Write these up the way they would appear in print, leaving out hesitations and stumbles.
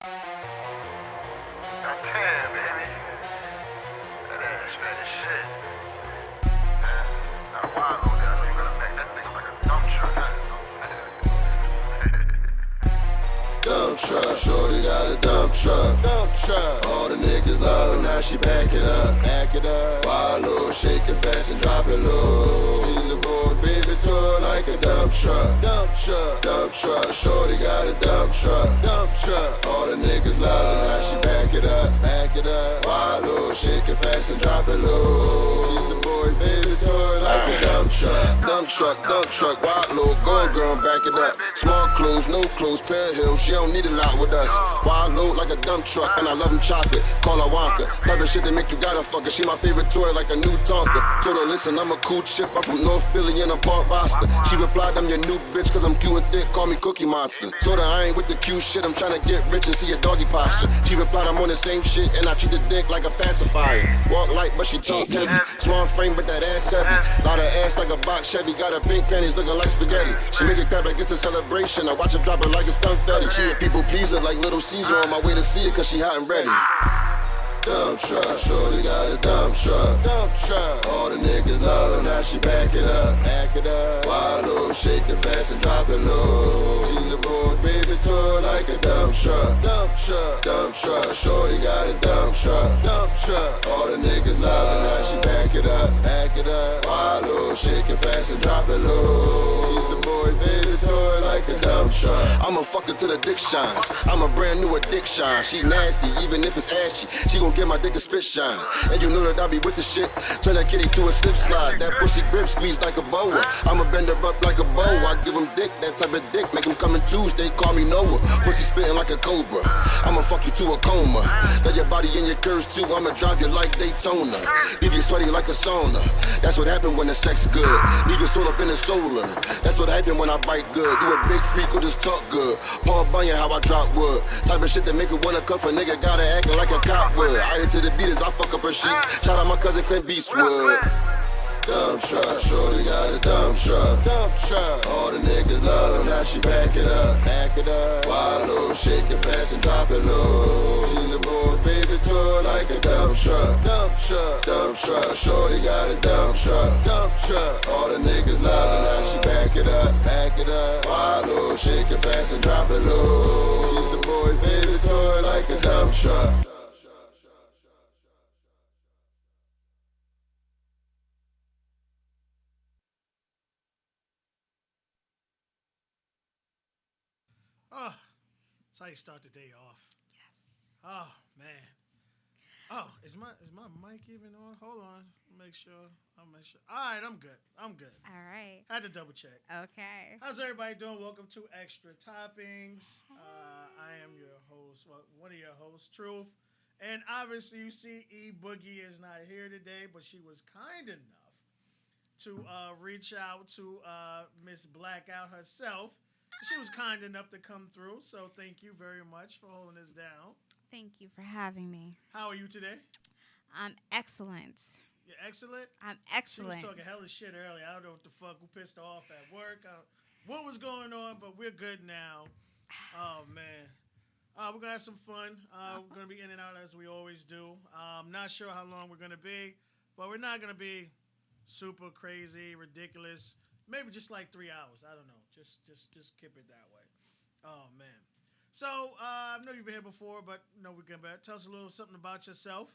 Damn, baby. That ass fat as shit. Got a wild on there. I know you gonna back that thing like a dump truck, Dump truck, shorty got a dump truck. Dump truck. All the niggas love her, now she back it up. Back it up. Wild low, shake it fast and drop it low. She's a boy favorite toy like a dump truck. Dump truck. Dump truck, shorty got a dump truck. Dump truck. All the niggas love her, now she back it up. Back it up. Wild low, shake it fast and drop it low. She's a boy favorite toy like a dump truck. Dump truck, wild low, go girl, back it up. Small clothes, no clothes, pair heels, she don't need a lot with us. Wild low like a dump truck, and I love him chocolate, call her Wonka. Type of shit that make you gotta fuck her, she my favorite toy like a new Tonka. Told her, listen, I'm a cool chick, I'm from North Philly and I'm part roster. She replied, I'm your new bitch, cause I'm cute and thick, call me Cookie Monster. Told her I ain't with the cute shit, I'm tryna get rich and see a doggy posture. She replied, I'm on the same shit, and I treat the dick like a pacifier. Walk light, but she talk heavy. Small frame, but that ass heavy. Lot of ass like a box Chevy, got her pink panties looking like spaghetti. She make it clap like it's a celebration, I watch her drop it like it's confetti. She a people pleaser like Little Caesar, on my way to see it cause she hot and ready. Dump truck, shorty got a dump truck. Dump truck. All the niggas love her, now she back it up. Back it up. Wild low, shake it fast and drop it low. She's a boy favorite toy like a dump truck. Dump truck. Dump truck, shorty got a dump truck. Dump truck. All the niggas love her, now she back it up. Back it up. Wild low, shake it fast and drop it low. She's a boy favorite toy like a dump truck. I'ma fuck her till the dick shines. I'm a brand new addiction. She nasty, even if it's ashy. She gon' get my dick a spit shine. And you know that I be with the shit. Turn that kitty to a slip slide. That pussy grip squeeze like a boa. I'ma bend her up like a bow. I give him dick, that type of dick. Make him come in Tuesday, call me Noah. Pussy spitting like a cobra. I'ma fuck you to a coma. Let your body in your curves too. I'ma drive you like Daytona. Leave you sweaty like a sauna. That's what happened when the sex good. Leave your soul up in the solar. That's what happened when I bite good. You a big freak or just talk good. Paul Bunyan, how I drop wood. Type of shit that make it wanna cuff a nigga. Gotta acting like a cop would. I hit to the beaters, I fuck up her sheets. Shout out my cousin Clint Beastwood. Dump truck, shorty got a dump truck. Dump truck. All the niggas love her, now she back it up. Back it up. Wild low, shake it fast and drop it low. She's a boy favorite toy like a dump truck. Dump truck. Dump truck, shorty got a dump truck. Dump truck. All the niggas love her, now she back it up. Back it up. Wild low, shake it fast and drop it low. She's a boy favorite toy like a dump truck. Oh, that's how you start the day off. Oh man. Oh, is my mic even on? Hold on. Make sure. I'll make sure. All right, I'm good. I'm good. All right. Had to double check. Okay. How's everybody doing? Welcome to Extra Toppings. I am your host, well, one of your hosts, Truth. And obviously, you see, E Boogie is not here today, but she was kind enough to reach out to Miss Blackout herself. She was kind enough to come through, so thank you very much for holding us down. Thank you for having me. How are you today? I'm excellent. You're excellent. I'm She was excellent. talking hella shit earlier. I don't know what the fuck who pissed her off at work. What was going on? But we're good now. Oh man. We're gonna have some fun. We're gonna be in and out as we always do. Not sure how long we're gonna be, but we're not gonna be super crazy, ridiculous. Maybe just like 3 hours. I don't know. Just keep it that way. Oh man. So I know you've been here before, but no, we're gonna tell us a little something about yourself.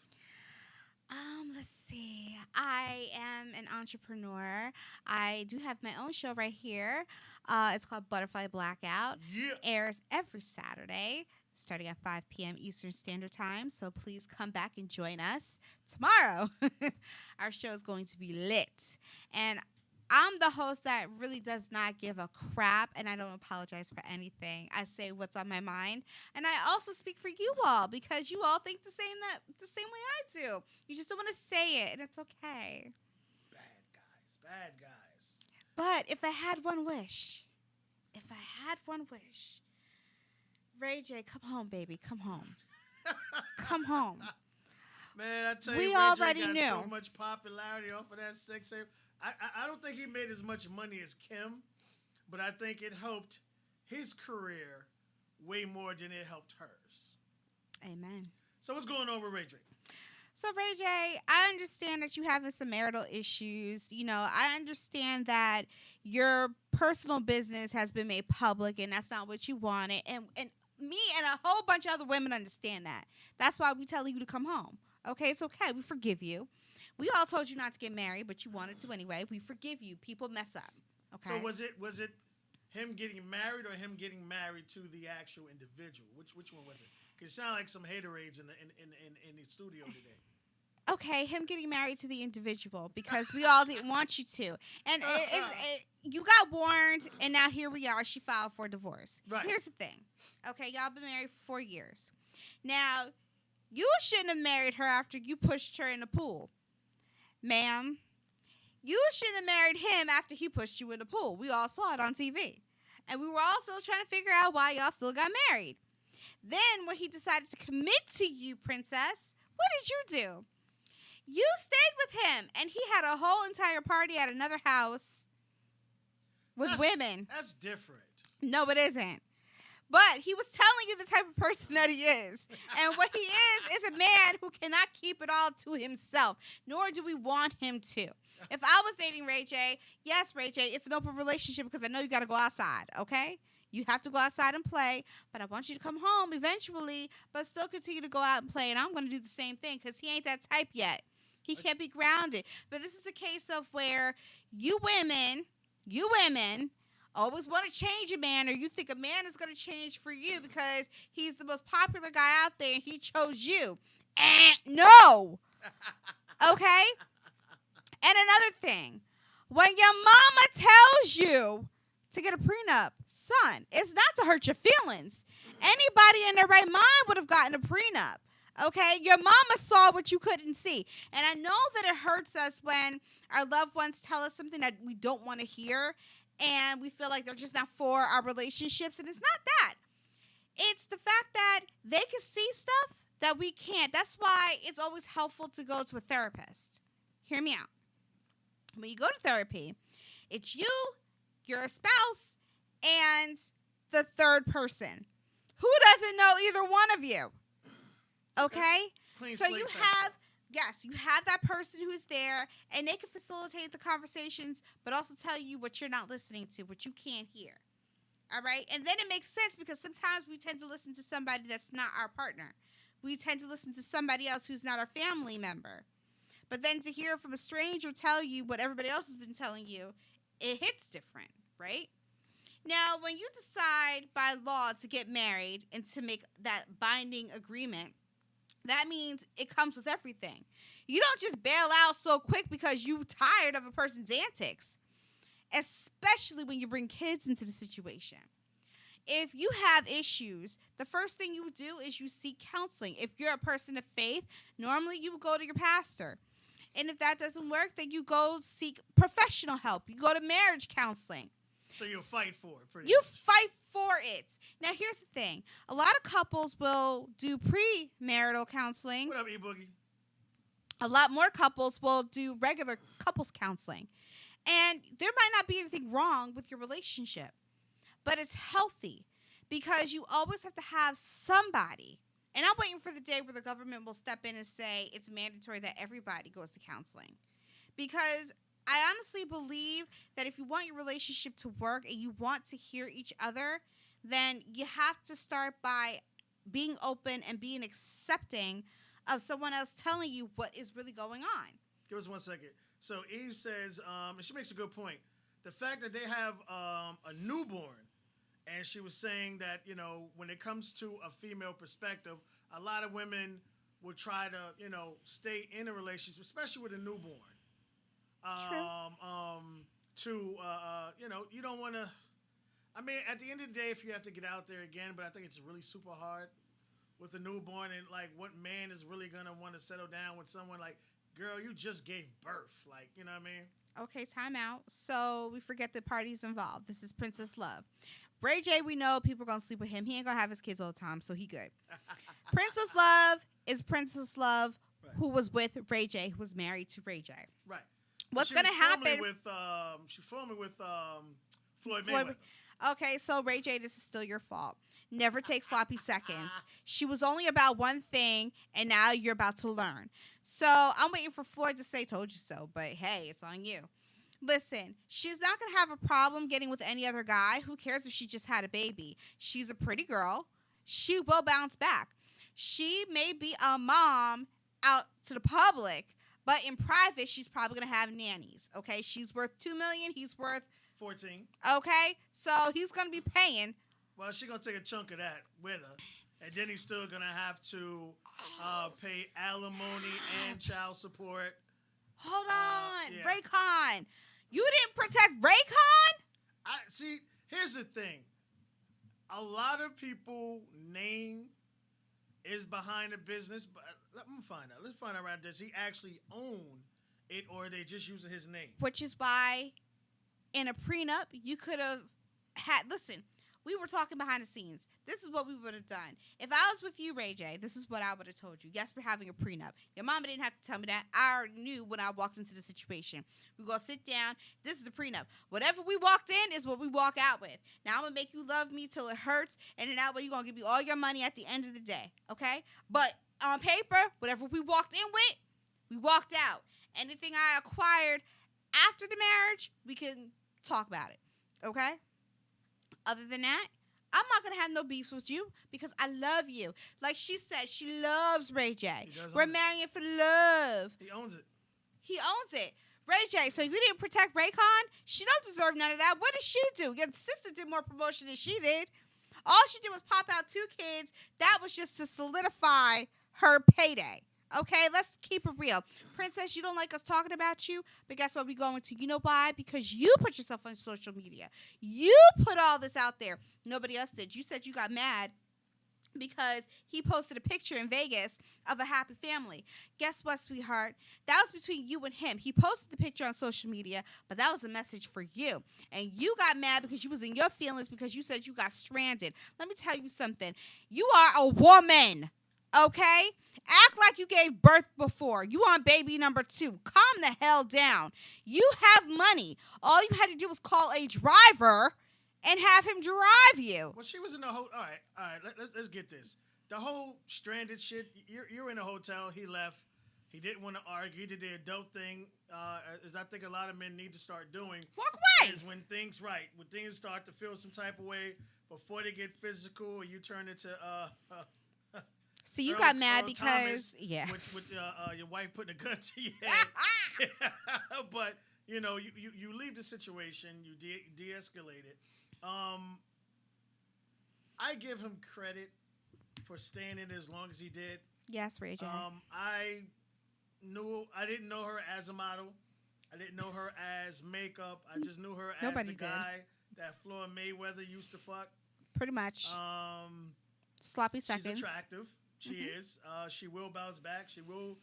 Let's see. I am an entrepreneur. I do have my own show right here. It's called Butterfly Blackout. Yeah. Airs every Saturday, starting at 5 p.m. Eastern Standard Time. So please come back and join us tomorrow. Our show is going to be lit. And I'm the host that really does not give a crap, and I don't apologize for anything. I say what's on my mind, and I also speak for you all because you all think the same way I do. You just don't want to say it, and it's okay. Bad guys. But if I had one wish, Ray J, come home, baby, come home, come home. Man, I tell We you, Ray J already got knew. so much popularity off of that sex tape. I don't think he made as much money as Kim, but I think it helped his career way more than it helped hers. Amen. So what's going on with Ray J? So, Ray J, I understand that you having some marital issues. You know, I understand that your personal business has been made public and that's not what you wanted. And me and a whole bunch of other women understand that. That's why we telling you to come home. Okay, it's okay. We forgive you. We all told you not to get married, but you wanted to anyway. We forgive you. People mess up. Okay. So was it him getting married or him getting married to the actual individual? Which one was it? Because it sounded like some haterades in the studio today. Okay, him getting married to the individual because we all didn't want you to. And you got warned, and now here we are. She filed for divorce. Right. Here's the thing. Okay, y'all been married for 4 years. Now, you shouldn't have married her after you pushed her in the pool. Ma'am, you shouldn't have married him after he pushed you in the pool. We all saw it on TV. And we were also trying to figure out why y'all still got married. Then, when he decided to commit to you, princess, what did you do? You stayed with him, and he had a whole entire party at another house with women. That's different. No, it isn't. But he was telling you the type of person that he is. And what he is a man who cannot keep it all to himself, nor do we want him to. If I was dating Ray J, yes, Ray J, it's an open relationship because I know you got to go outside, okay? You have to go outside and play, but I want you to come home eventually, but still continue to go out and play. And I'm going to do the same thing because he ain't that type yet. He can't be grounded. But this is a case of where you women always want to change a man, or you think a man is going to change for you because he's the most popular guy out there and he chose you. No. Okay? And another thing, when your mama tells you to get a prenup, son, it's not to hurt your feelings. Anybody in their right mind would have gotten a prenup. Okay, your mama saw what you couldn't see. And I know that it hurts us when our loved ones tell us something that we don't want to hear and we feel like they're just not for our relationships. And it's not that. It's the fact that they can see stuff that we can't. That's why it's always helpful to go to a therapist. Hear me out. When you go to therapy, it's you, your spouse, and the third person. Who doesn't know either one of you? Okay? So you have that person who's there, and they can facilitate the conversations, but also tell you what you're not listening to, what you can't hear. All right? And then it makes sense because sometimes we tend to listen to somebody that's not our partner. We tend to listen to somebody else who's not our family member. But then to hear from a stranger tell you what everybody else has been telling you, it hits different, right? Now, when you decide by law to get married and to make that binding agreement, that means it comes with everything. You don't just bail out so quick because you're tired of a person's antics, especially when you bring kids into the situation. If you have issues, the first thing you would do is you seek counseling. If you're a person of faith, normally you would go to your pastor. And if that doesn't work, then you go seek professional help. You go to marriage counseling. So you'll fight for it. You fight for it. Now, here's the thing. A lot of couples will do premarital counseling. What up, E-Boogie? A lot more couples will do regular couples counseling. And there might not be anything wrong with your relationship, but it's healthy because you always have to have somebody. And I'm waiting for the day where the government will step in and say it's mandatory that everybody goes to counseling. Because I honestly believe that if you want your relationship to work and you want to hear each other, then you have to start by being open and being accepting of someone else telling you what is really going on. Give us 1 second. So E says, and she makes a good point. The fact that they have a newborn, and she was saying that, you know, when it comes to a female perspective, a lot of women will try to, you know, stay in a relationship, especially with a newborn. True. You know, you don't want to, I mean, at the end of the day, if you have to get out there again, but I think it's really super hard with a newborn, and like what man is really going to want to settle down with someone like, girl, you just gave birth. Like, you know what I mean? Okay, time out. So we forget the parties involved. This is Princess Love. Ray J, we know people are going to sleep with him. He ain't going to have his kids all the time, so he good. Princess Love is Princess Love, right, who was with Ray J, who was married to Ray J. Right. What's going to happen? She filmed me with Floyd Mayweather. Okay, so Ray J, this is still your fault. Never take sloppy seconds. She was only about one thing, and now you're about to learn. So I'm waiting for Floyd to say, told you so. But hey, it's on you. Listen, she's not going to have a problem getting with any other guy. Who cares if she just had a baby? She's a pretty girl. She will bounce back. She may be a mom out to the public, but in private, she's probably going to have nannies. Okay, she's worth $2 million. He's worth 14. Okay, so he's going to be paying. Well, she's going to take a chunk of that with her. And then he's still going to have to pay alimony and child support. Hold on. Yeah. Raycon. You didn't protect Raycon? I see, here's the thing. A lot of people name is behind the business, but let me find out. Let's find out, right? Does he actually own it, or are they just using his name? Which is why in a prenup, you could have had, listen, we were talking behind the scenes. This is what we would have done. If I was with you, Ray J, this is what I would have told you. Yes, we're having a prenup. Your mama didn't have to tell me that. I already knew when I walked into the situation. We're going to sit down. This is the prenup. Whatever we walked in is what we walk out with. Now, I'm going to make you love me till it hurts, and then that way you're going to give me all your money at the end of the day, okay? But on paper, whatever we walked in with, we walked out. Anything I acquired after the marriage, we can talk about it, okay? Other than that, I'm not going to have no beefs with you because I love you. Like she said, she loves Ray J. We're marrying for love. He owns it. He owns it. Ray J, so you didn't protect Raycon? She don't deserve none of that. What did she do? Your sister did more promotion than she did. All she did was pop out 2 kids. That was just to solidify her payday. Okay, let's keep it real. Princess, you don't like us talking about you, but guess what? We're going to. You know why? Because you put yourself on social media. You put all this out there. Nobody else did. You said you got mad because he posted a picture in Vegas of a happy family. Guess what, sweetheart? That was between you and him. He posted the picture on social media, but that was a message for you. And you got mad because you was in your feelings because you said you got stranded. Let me tell you something. You are a woman, okay? Act like you gave birth before. You on baby number 2. Calm the hell down. You have money. All you had to do was call a driver and have him drive you. Well, she was in the hotel. All right. Let's get this. The whole stranded shit. You're in a hotel. He left. He didn't want to argue. He did the adult thing, as I think a lot of men need to start doing. Walk away. Is when things start to feel some type of way before they get physical, you turn into So you Earl, got mad Earl because, Thomas yeah. with your wife putting a gun to your head. But, you know, you leave the situation. You de-escalate it. I give him credit for staying in as long as he did. Yes, Ray J. I didn't know her as a model. I didn't know her as makeup. I just knew her as Nobody the did. guy that Floyd Mayweather used to fuck. Pretty much. Sloppy seconds. She's attractive. She is. She will bounce back. She will.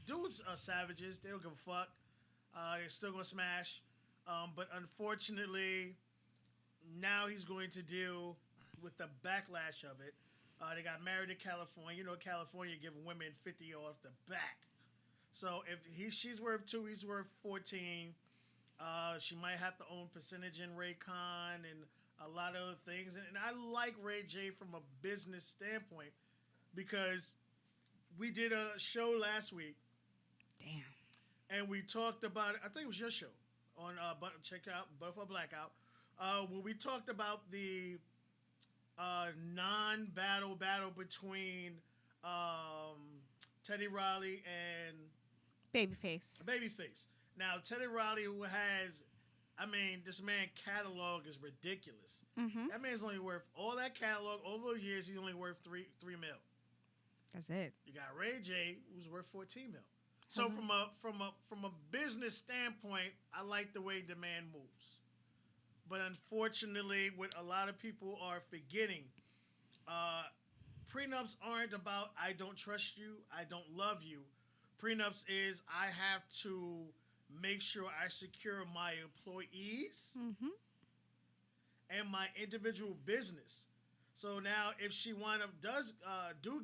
Dudes are savages. They don't give a fuck. They're still going to smash. But unfortunately, now he's going to deal with the backlash of it. They got married in California. You know, California giving women 50 off the back. So if she's worth 2, he's worth 14. She might have to own percentage in Raycon and a lot of other things. And I like Ray J from a business standpoint because we did a show last week. Damn. And we talked about, I think it was your show on check out Butterfly Blackout, where we talked about the non-battle battle between Teddy Riley and Babyface. Babyface. Now, Teddy Riley, who has, this man catalog is ridiculous. Mm-hmm. That man's only worth, all that catalog, all those years, he's only worth $3 mil. That's it. You got Ray J, who's worth 14 mil. So from a business standpoint, I like the way the man moves. But unfortunately, what a lot of people are forgetting, prenups aren't about I don't trust you, I don't love you. Prenups is I have to make sure I secure my employees and my individual business. So now if she does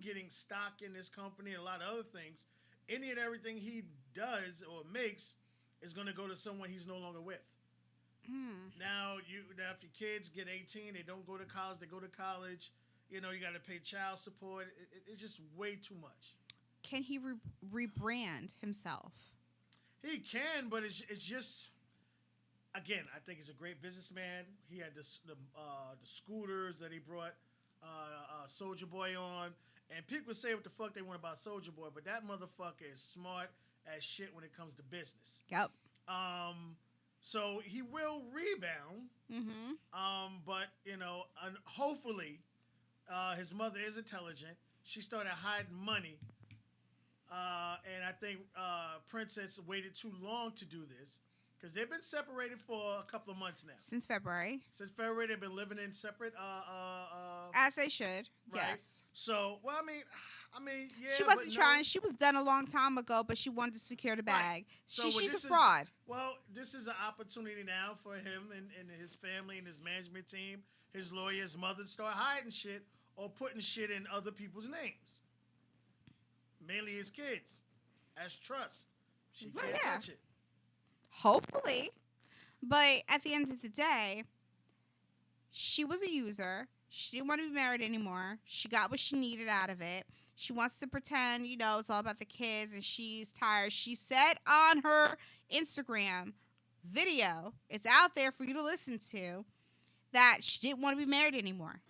getting stock in this company and a lot of other things, any and everything he does or makes is going to go to someone he's no longer with. Now if your kids get 18, they don't go to college. They go to college. You know, you got to pay child support. It's just way too much. Can he rebrand himself? He can, but it's just. Again, I think he's a great businessman. He had the scooters that he brought Soldier Boy on, and people say what the fuck they want about Soldier Boy, but that motherfucker is smart as shit when it comes to business. Yep. So he will rebound. Mm-hmm. But hopefully, his mother is intelligent. She started hiding money, and I think Princess waited too long to do this. Because they've been separated for a couple of months now. Since February. Since February, they've been living in separate. As they should. Right? Yes. So, well, I mean, yeah. She wasn't trying. She was done a long time ago, but she wanted to secure the bag. Right. So She's a fraud. Well, this is an opportunity now for him and his family and his management team, his lawyer, his mother, to start hiding shit or putting shit in other people's names. Mainly his kids, as trust. She can't touch it. Hopefully. But at the end of the day, she was a user. She didn't want to be married anymore. She got what she needed out of it. She wants to pretend, it's all about the kids and she's tired. She said on her Instagram video, it's out there for you to listen to, that she didn't want to be married anymore,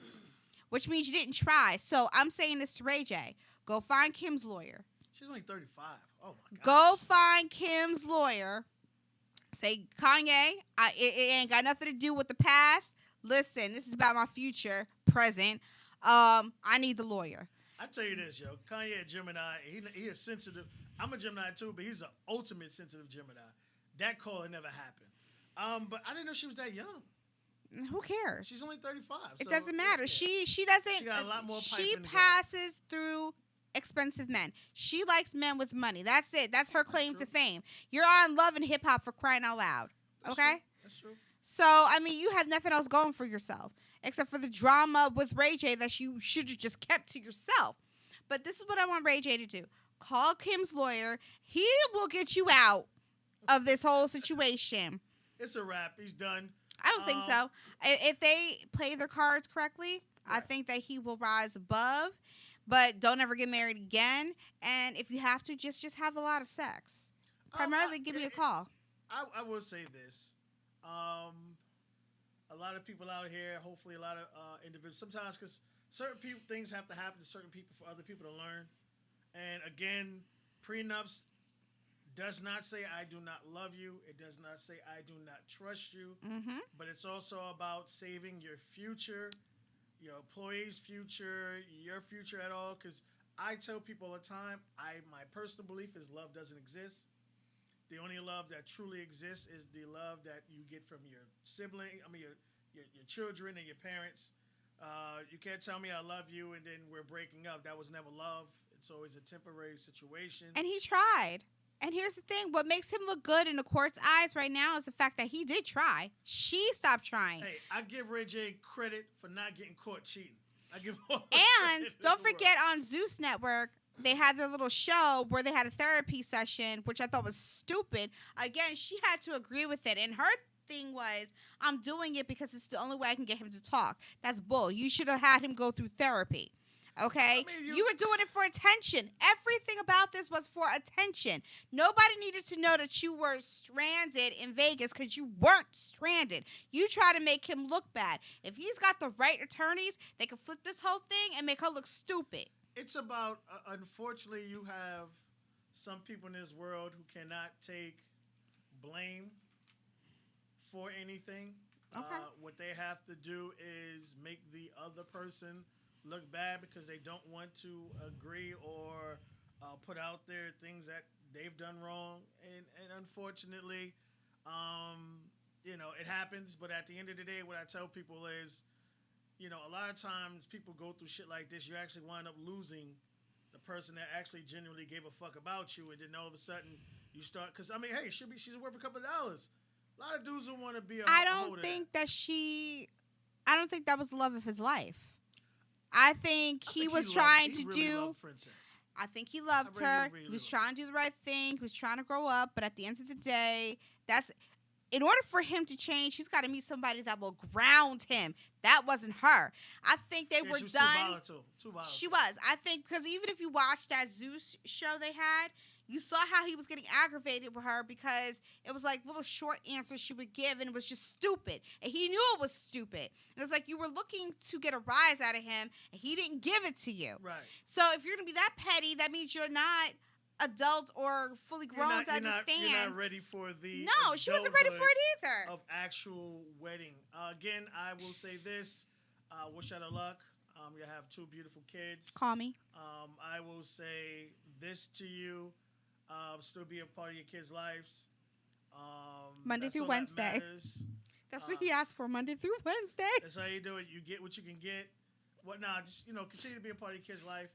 which means you didn't try. So I'm saying this to Ray J. Go find Kim's lawyer. She's only 35. Oh, my God. Go find Kim's lawyer. Say, Kanye, it ain't got nothing to do with the past. Listen, this is about my future, present. I need the lawyer. I tell you this, yo. Kanye a Gemini. He is sensitive. I'm a Gemini too, but he's an ultimate sensitive Gemini. That call had never happened. But I didn't know she was that young. Who cares? She's only 35. It so, doesn't matter. Yeah. She doesn't. She got a lot more pipe She in the passes through expensive men. She likes men with money. That's it. That's her claim to fame. You're on Love and Hip Hop, for crying out loud. Okay? That's true. So, I mean, you have nothing else going for yourself except for the drama with Ray J that you should have just kept to yourself. But this is what I want Ray J to do. Call Kim's lawyer. He will get you out of this whole situation. It's a wrap. He's done. I don't think so. If they play their cards correctly, right. I think that he will rise above. But don't ever get married again. And if you have to, just have a lot of sex. Primarily, give me a call. I will say this. A lot of people out here, hopefully a lot of individuals, sometimes because certain things have to happen to certain people for other people to learn. And again, prenups does not say I do not love you. It does not say I do not trust you. Mm-hmm. But it's also about saving your future, your employees' future, your future at all. Because I tell people all the time, my personal belief is love doesn't exist. The only love that truly exists is the love that you get from your your children and your parents. You can't tell me I love you and then we're breaking up. That was never love. It's always a temporary situation. And he tried. And here's the thing. What makes him look good in the court's eyes right now is the fact that he did try. She stopped trying. Hey, I give Ray J credit for not getting caught cheating. I give all And don't forget on Zeus Network, they had their little show where they had a therapy session, which I thought was stupid. Again, she had to agree with it. And her thing was, I'm doing it because it's the only way I can get him to talk. That's bull. You should have had him go through therapy. Okay? I mean, you were doing it for attention. Everything about this was for attention. Nobody needed to know that you were stranded in Vegas because you weren't stranded. You try to make him look bad. If he's got the right attorneys, they can flip this whole thing and make her look stupid. It's about, unfortunately, you have some people in this world who cannot take blame for anything. Okay. What they have to do is make the other person look bad because they don't want to agree or put out there things that they've done wrong. And unfortunately, it happens. But at the end of the day, what I tell people is, a lot of times people go through shit like this. You actually wind up losing the person that actually genuinely gave a fuck about you. And then all of a sudden you start, because, hey, she's worth a couple of dollars. A lot of dudes don't want to be a I don't think that was the love of his life. I think he was trying to do. I think he loved her. He was trying to do the right thing. He was trying to grow up. But at the end of the day, in order for him to change, he's got to meet somebody that will ground him. That wasn't her. I think they were she was done. Too volatile. Too volatile. She was. I think because even if you watched that Zeus show they had, you saw how he was getting aggravated with her because it was like little short answers she would give, and it was just stupid. And he knew it was stupid. It was like you were looking to get a rise out of him, and he didn't give it to you. Right. So if you're going to be that petty, that means you're not adult or fully grown to understand. You're not ready for the No, she wasn't ready for it either. Of actual wedding. Again, I will say this. Wish her luck. You have 2 beautiful kids. Call me. I will say this to you. Still be a part of your kids' lives. Monday through Wednesday. That's what he asked for, Monday through Wednesday. That's how you do it. You get what you can get. Just continue to be a part of your kid's life.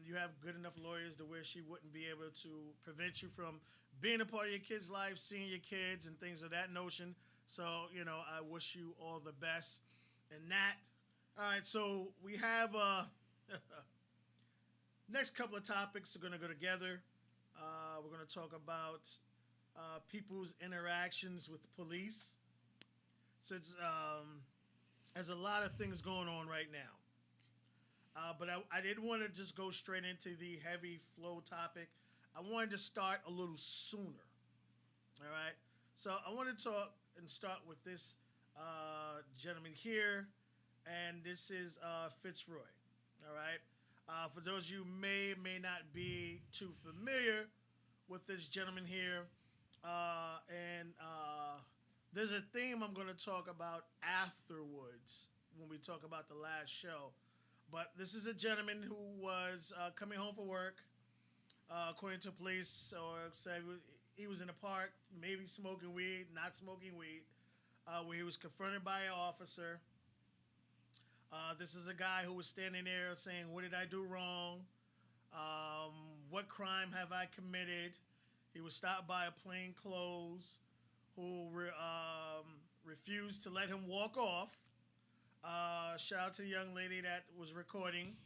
You have good enough lawyers to where she wouldn't be able to prevent you from being a part of your kid's life, seeing your kids and things of that notion. So, I wish you all the best in that. All right, so we have next couple of topics are going to go together. We're going to talk about people's interactions with the police. Since there's a lot of things going on right now. But I didn't want to just go straight into the heavy flow topic. I wanted to start a little sooner. All right? So I want to talk and start with this gentleman here. And this is Fitzroy. All right? For those of you who may not be too familiar with this gentleman here, there's a theme I'm going to talk about afterwards when we talk about the last show. But this is a gentleman who was coming home from work, according to police, or said he was in a park, maybe smoking weed, not smoking weed, where he was confronted by an officer. This is a guy who was standing there saying, "What did I do wrong? What crime have I committed?" He was stopped by a plainclothes who refused to let him walk off. Shout out to the young lady that was recording.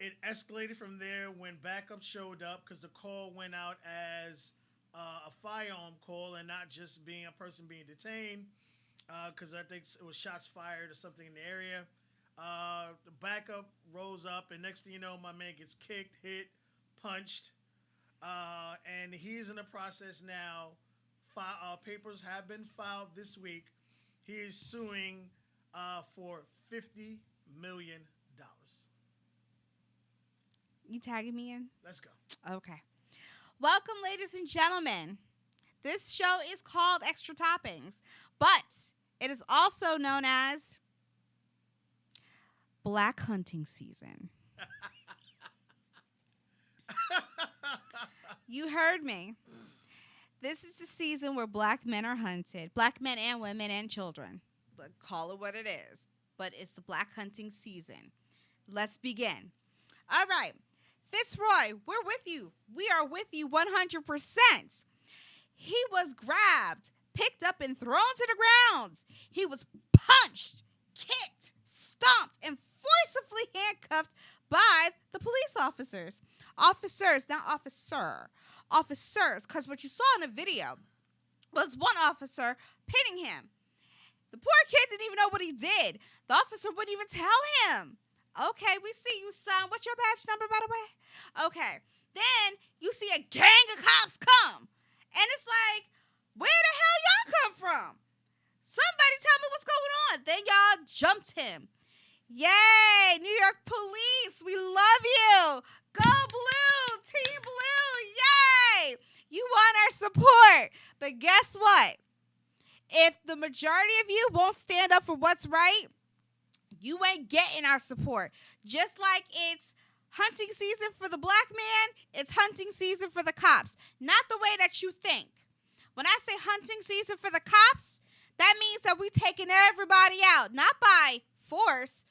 It escalated from there when backup showed up because the call went out as a firearm call and not just being a person being detained, because I think it was shots fired or something in the area. The backup rose up, and next thing you know, my man gets kicked, hit, punched, and he's in the process now. Papers have been filed this week. He is suing for $50 million. You tagging me in? Let's go. Okay. Welcome, ladies and gentlemen. This show is called Extra Toppings, but it is also known as Black Hunting Season. You heard me. This is the season where black men are hunted. Black men and women and children. Call it what it is. But it's the black hunting season. Let's begin. All right. Fitzroy, we're with you. We are with you 100%. He was grabbed, picked up, and thrown to the ground. He was punched, kicked, stomped, and forcibly handcuffed by the police officers. Officers, not officer. Officers, because what you saw in the video was one officer pinning him. The poor kid didn't even know what he did. The officer wouldn't even tell him. Okay, we see you, son. What's your badge number, by the way? Okay. Then you see a gang of cops come. And it's like, where the hell y'all come from? Somebody tell me what's going on. Then y'all jumped him. Yay, New York police. We love you. Go blue. Team blue. Yay. You want our support. But guess what? If the majority of you won't stand up for what's right, you ain't getting our support. Just like it's hunting season for the black man, it's hunting season for the cops. Not the way that you think. When I say hunting season for the cops, that means that we taking everybody out. Not by force,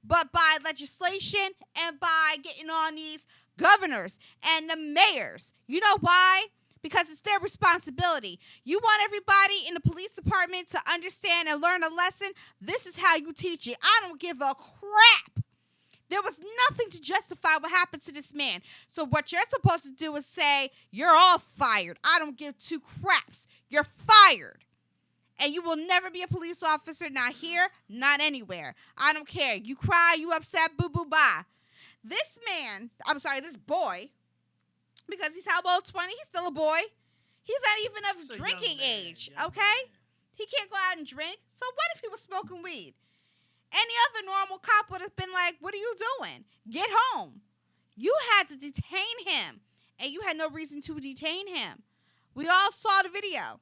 but by legislation and by getting on these governors and the mayors. You know why? Because it's their responsibility. You want everybody in the police department to understand and learn a lesson? This is how you teach it. I don't give a crap There was nothing to justify what happened to this man. So what you're supposed to do is say, you're all fired. I don't give two craps. You're fired. And you will never be a police officer, not here, not anywhere. I don't care. You cry, you upset, boo, boo, bye. This boy, because he's how old, 20? He's still a boy. He's not even of drinking age, okay? Man. He can't go out and drink. So what if he was smoking weed? Any other normal cop would have been like, what are you doing? Get home. You had to detain him, and you had no reason to detain him. We all saw the video.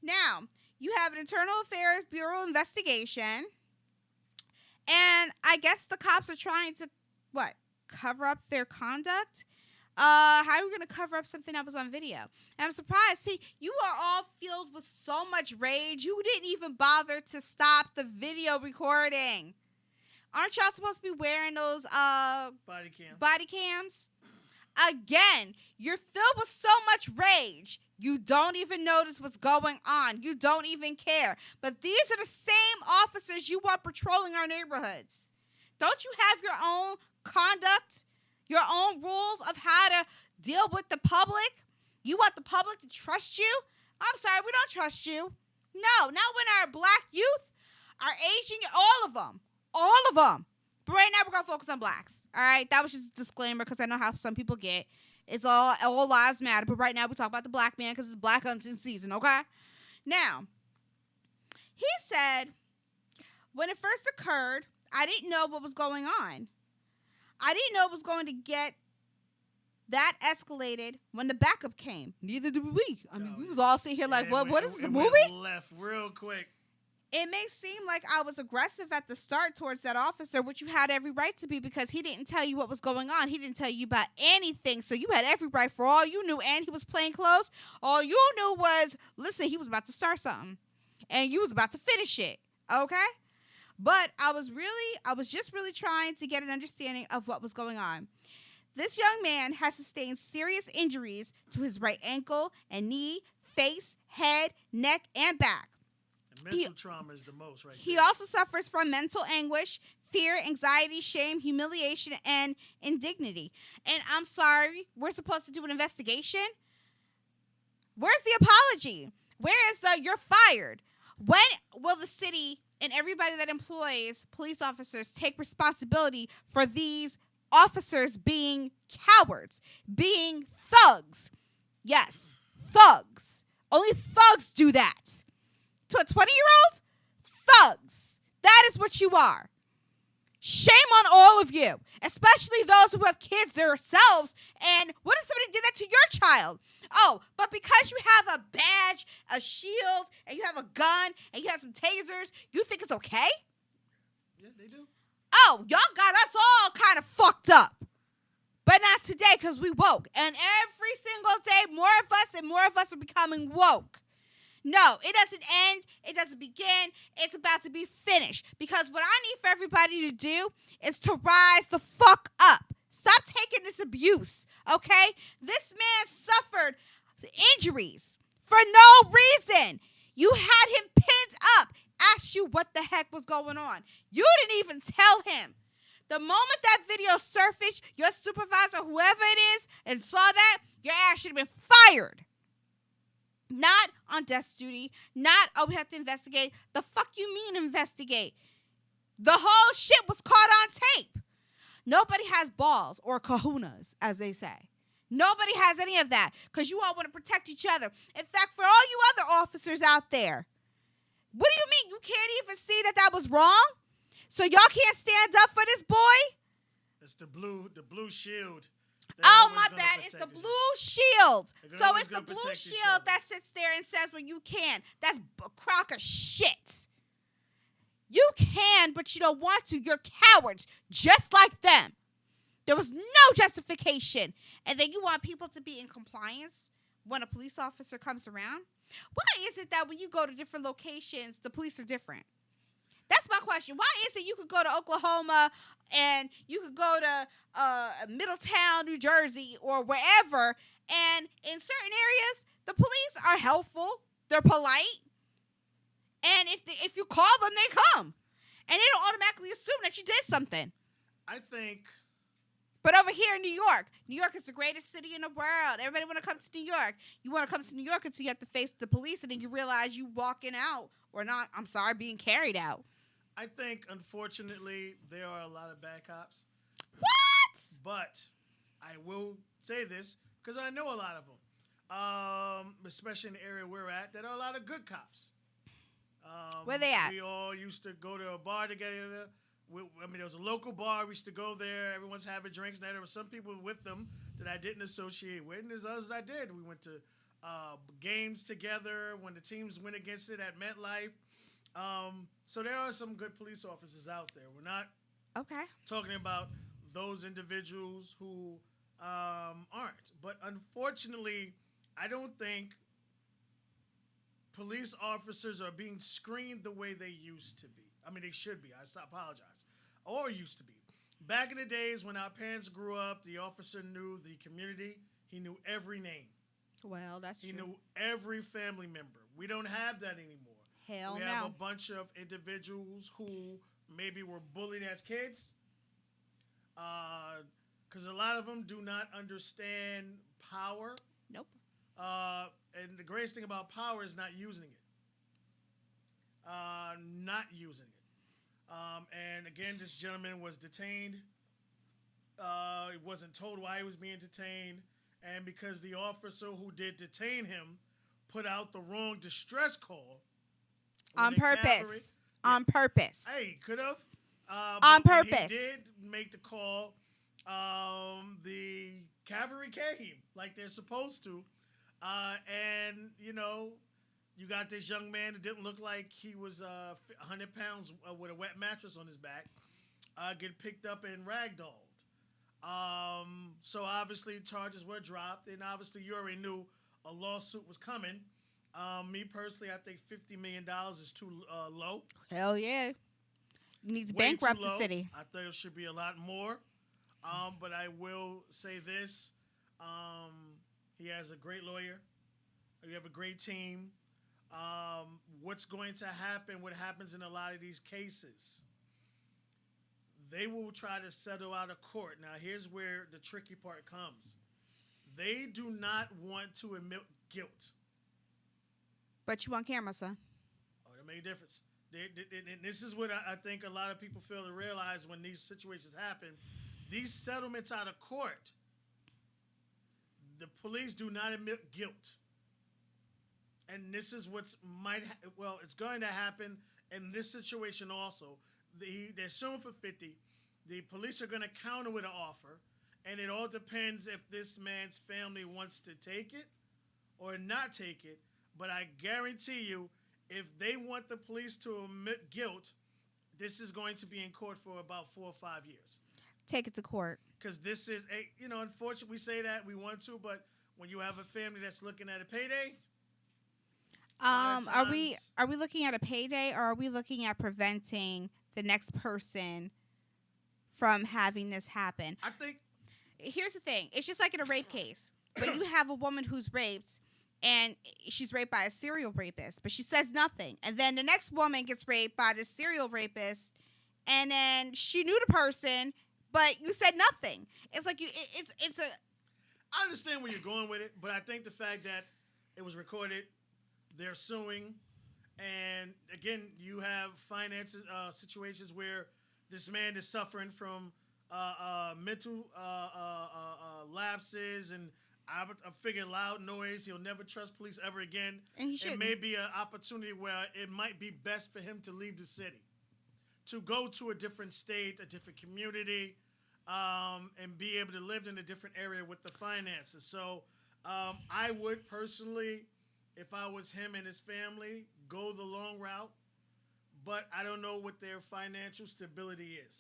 Now, you have an Internal Affairs Bureau investigation, and I guess the cops are trying to, cover up their conduct? How are we going to cover up something that was on video? And I'm surprised. See, you are all filled with so much rage. You didn't even bother to stop the video recording. Aren't y'all supposed to be wearing those body cams? Again, you're filled with so much rage. You don't even notice what's going on. You don't even care. But these are the same officers you want patrolling our neighborhoods. Don't you have your own conduct? Your own rules of how to deal with the public? You want the public to trust you? I'm sorry, we don't trust you. No, not when our black youth are aging, all of them. But right now, we're going to focus on blacks. All right? That was just a disclaimer because I know how some people get. It's all lives matter. But right now, we talk about the black man because it's black hunting season, okay? Now, he said, when it first occurred, I didn't know what was going on. I didn't know it was going to get that escalated when the backup came. Neither did we. I mean, we was all sitting here like, what is this, a movie? Left real quick. It may seem like I was aggressive at the start towards that officer, which you had every right to be because he didn't tell you what was going on. He didn't tell you about anything. So you had every right for all you knew, and he was playing close. All you knew was, listen, he was about to start something, and you was about to finish it, okay? But I was just really trying to get an understanding of what was going on. This young man has sustained serious injuries to his right ankle and knee, face, head, neck, and back. And mental trauma is the most right He there. also suffers from mental anguish, fear, anxiety, shame, humiliation, and indignity. And I'm sorry, we're supposed to do an investigation? Where's the apology? Where is the you're fired? When will the city and everybody that employs police officers take responsibility for these officers being cowards, being thugs? Yes, thugs. Only thugs do that. To a 20-year-old? Thugs. That is what you are. Shame on all of you, especially those who have kids themselves. And what if somebody did that to your child? Oh, but because you have a badge, a shield, and you have a gun, and you have some tasers, you think it's okay? Yeah, they do. Oh, y'all got us all kind of fucked up. But not today, because we woke. And every single day, more of us are becoming woke. No, it doesn't end. It doesn't begin. It's about to be finished. Because what I need for everybody to do is to rise the fuck up. Stop taking this abuse, okay? This man suffered injuries for no reason. You had him pinned up, asked you what the heck was going on. You didn't even tell him. The moment that video surfaced, your supervisor, whoever it is, and saw that, your ass should have been fired. Not on desk duty. Not, we have to investigate. The fuck you mean investigate? The whole shit was caught on tape. Nobody has balls or kahunas, as they say. Nobody has any of that because you all want to protect each other. In fact, for all you other officers out there, what do you mean? You can't even see that was wrong? So y'all can't stand up for this boy? It's the blue shield. Oh, my bad. It's the blue shield. So it's the blue shield that sits there and says, well, you can. That's a crock of shit. You can, but you don't want to. You're cowards, just like them. There was no justification. And then you want people to be in compliance when a police officer comes around? Why is it that when you go to different locations, the police are different? That's my question. Why is it you could go to Oklahoma and you could go to Middletown, New Jersey, or wherever, and in certain areas, the police are helpful, they're polite, and if you call them, they come. And they don't automatically assume that you did something. I think But over here in New York is the greatest city in the world. Everybody want to come to New York. You want to come to New York until you have to face the police, and then you realize you walking out or not. I'm sorry, being carried out. unfortunately there are a lot of bad cops, What? but I will say this because I know a lot of them, especially in the area we're at. There are a lot of good cops. Where they at? We all used to go to a bar together. There was a local bar. We used to go there. Everyone's having drinks. Now, there were some people with them that I didn't associate with, and there's others that I did. We went to games together when the teams went against it at MetLife. So there are some good police officers out there. We're not Okay. talking about those individuals who aren't. But unfortunately, I don't think police officers are being screened the way they used to be. I mean, they should be. I apologize. Or used to be. Back in the days when our parents grew up, the officer knew the community. He knew every name. Well, that's He true. knew every family member. We don't have that anymore. Hell We no. have a bunch of individuals who maybe were bullied as kids. Because a lot of them do not understand power. Nope. And the greatest thing about power is not using it. Not using it. And again, this gentleman was detained. He wasn't told why he was being detained. And because the officer who did detain him put out the wrong distress call. when On the purpose. cavalry- On purpose. Hey, could have. On When purpose. he did make the call. The cavalry came like they're supposed to. And, you got this young man that didn't look like he was 100 pounds with a wet mattress on his back, get picked up and ragdolled. So obviously charges were dropped, and obviously you already knew a lawsuit was coming. Me personally, I think $50 million is too low. Hell yeah. You need to Way bankrupt too the low. city. I think it should be a lot more. But I will say this. He has a great lawyer. You have a great team. What's going to happen, what happens in a lot of these cases, they will try to settle out of court. Now, here's where the tricky part comes. They do not want to admit guilt. But you on camera, son. Oh, that makes a difference. And this is what I think a lot of people fail to realize when these situations happen. These settlements out of court, the police do not admit guilt. And this is what's it's going to happen in this situation also. They're suing for 50. The police are going to counter with an offer. And it all depends if this man's family wants to take it or not take it. But I guarantee you, if they want the police to admit guilt, this is going to be in court for about 4 or 5 years. Take it to court. Because this is unfortunately we say that we want to, but when you have a family that's looking at a payday, Are times- we looking at a payday, or are we looking at preventing the next person from having this happen? I think Here's the thing. It's just like in a rape case. When you have a woman who's raped and she's raped by a serial rapist, but she says nothing. And then the next woman gets raped by the serial rapist, and then she knew the person, but you said nothing. It's like I understand where you're going with it, but I think the fact that it was recorded, they're suing, and again, you have finances situations where this man is suffering from mental lapses, and I figure loud noise. He'll never trust police ever again. and he It shouldn't. may be an opportunity where it might be best for him to leave the city, to go to a different state, a different community, and be able to live in a different area with the finances. So I would personally, if I was him and his family, go the long route. But I don't know what their financial stability is.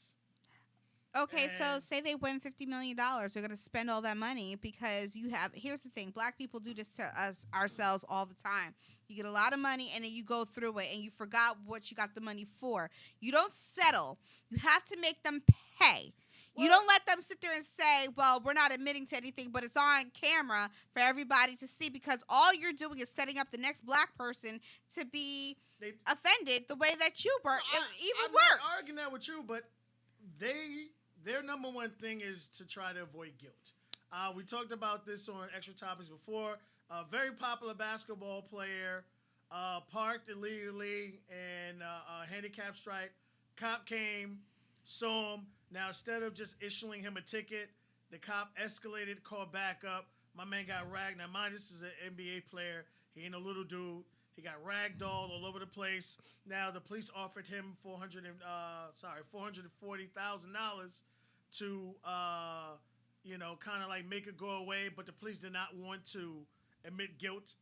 Okay, so and- say they win $50 million. They're going to spend all that money because here's the thing. Black people do this to us ourselves all the time. You get a lot of money and then you go through it and you forgot what you got the money for. You don't settle. You have to make them pay. You Well- don't let them sit there and say, well, we're not admitting to anything, but it's on camera for everybody to see, because all you're doing is setting up the next black person to be They, offended the way that you were. It even I'm worse. not arguing that with you, but they their number one thing is to try to avoid guilt. We talked about this on Extra Topics before. A very popular basketball player parked illegally and a handicap stripe. Cop came, saw him. Now, instead of just issuing him a ticket, the cop escalated, called back up. My man got ragged. Now, mind, this is an NBA player. He ain't a little dude. He got ragdolled all over the place. Now, the police offered him $440,000 to, kind of like make it go away. But the police did not want to admit guilt.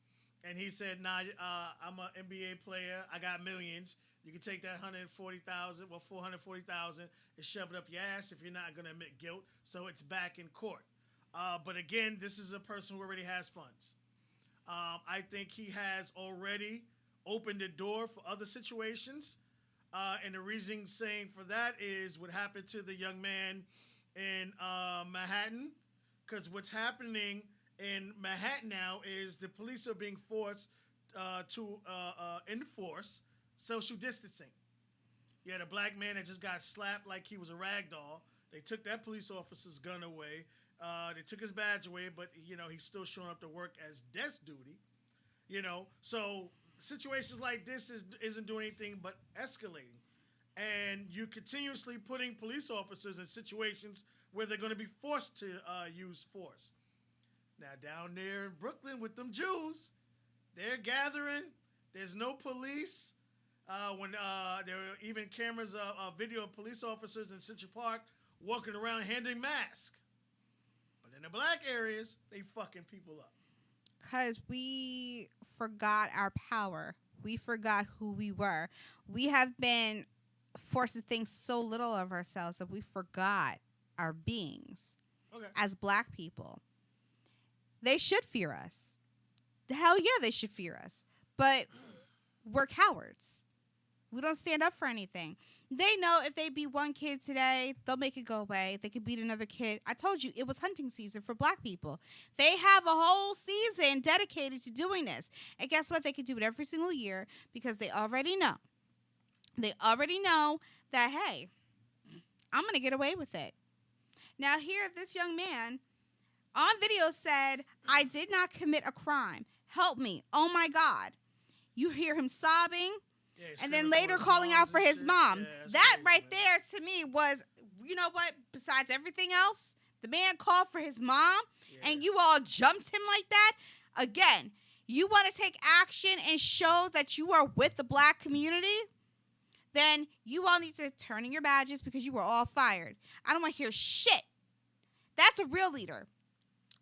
And he said, nah, I'm an NBA player. I got millions. You can take that $440,000 and shove it up your ass if you're not going to admit guilt. So it's back in court. But again, this is a person who already has funds. I think he has already opened the door for other situations. And the reason saying for that is what happened to the young man in Manhattan. Because what's happening in Manhattan now is the police are being forced to enforce social distancing. You had a black man that just got slapped like he was a rag doll. They took that police officer's gun away. They took his badge away, but he's still showing up to work as desk duty. So situations like this isn't doing anything but escalating, and you continuously putting police officers in situations where they're going to be forced to use force. Now down there in Brooklyn with them Jews, they're gathering. There's no police. When there are even cameras, video of police officers in Central Park walking around handing masks. But in the black areas, they fucking people up. Because we forgot our power. We forgot who we were. We have been forced to think so little of ourselves that we forgot our beings as black people. They should fear us. Hell yeah, they should fear us. But we're cowards. We don't stand up for anything. They know if they beat one kid today, they'll make it go away. They could beat another kid. I told you, it was hunting season for black people. They have a whole season dedicated to doing this. And guess what? They could do it every single year because they already know. They already know that, hey, I'm going to get away with it. Now, here, this young man on video said, I did not commit a crime. Help me. Oh, my God. You hear him sobbing. Yeah, and then later calling out for his mom. Yeah, that crazy, right there to me was, you know what? Besides everything else, the man called for his mom and you all jumped him like that. Again, you want to take action and show that you are with the black community, then you all need to turn in your badges because you were all fired. I don't want to hear shit. That's a real leader.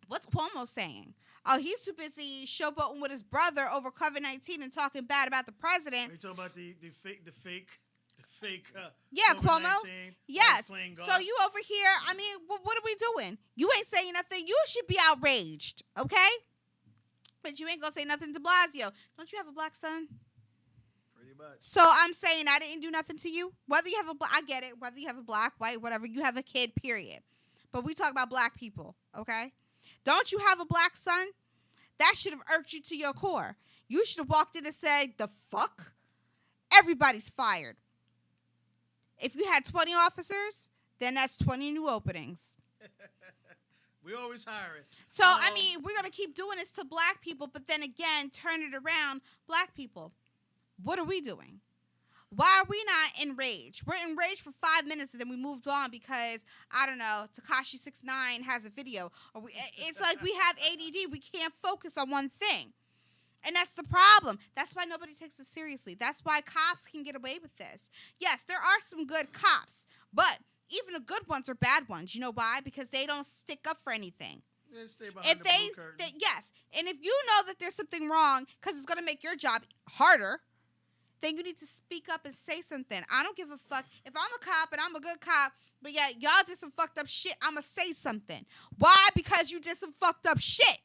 What's Cuomo saying? Oh, he's too busy showboating with his brother over COVID-19 and talking bad about the president. Are you talking about the fake yeah, COVID-19? Cuomo. Yes. So you over here, I mean, what are we doing? You ain't saying nothing. You should be outraged, okay? But you ain't going to say nothing to Blasio. Don't you have a black son? Pretty much. So I'm saying I didn't do nothing to you. Whether you have I get it. Whether you have a black, white, whatever. You have a kid, period. But we talk about black people, okay? Don't you have a black son? That should have irked you to your core. You should have walked in and said, the fuck? Everybody's fired. If you had 20 officers, then that's 20 new openings. We always hire it. So, I mean, we're going to keep doing this to black people, but then again, turn it around. Black people, what are we doing? Why are we not enraged? We're enraged for 5 minutes and then we moved on because, I don't know, Tekashi 6ix9ine has a video. It's like we have ADD. We can't focus on one thing. And that's the problem. That's why nobody takes it seriously. That's why cops can get away with this. Yes, there are some good cops, but even the good ones are bad ones. You know why? Because they don't stick up for anything. They stay behind the blue curtain. Yes, and if you know that there's something wrong because it's going to make your job harder, then you need to speak up and say something. I don't give a fuck. If I'm a cop and I'm a good cop, but yeah, y'all did some fucked up shit, I'm going to say something. Why? Because you did some fucked up shit.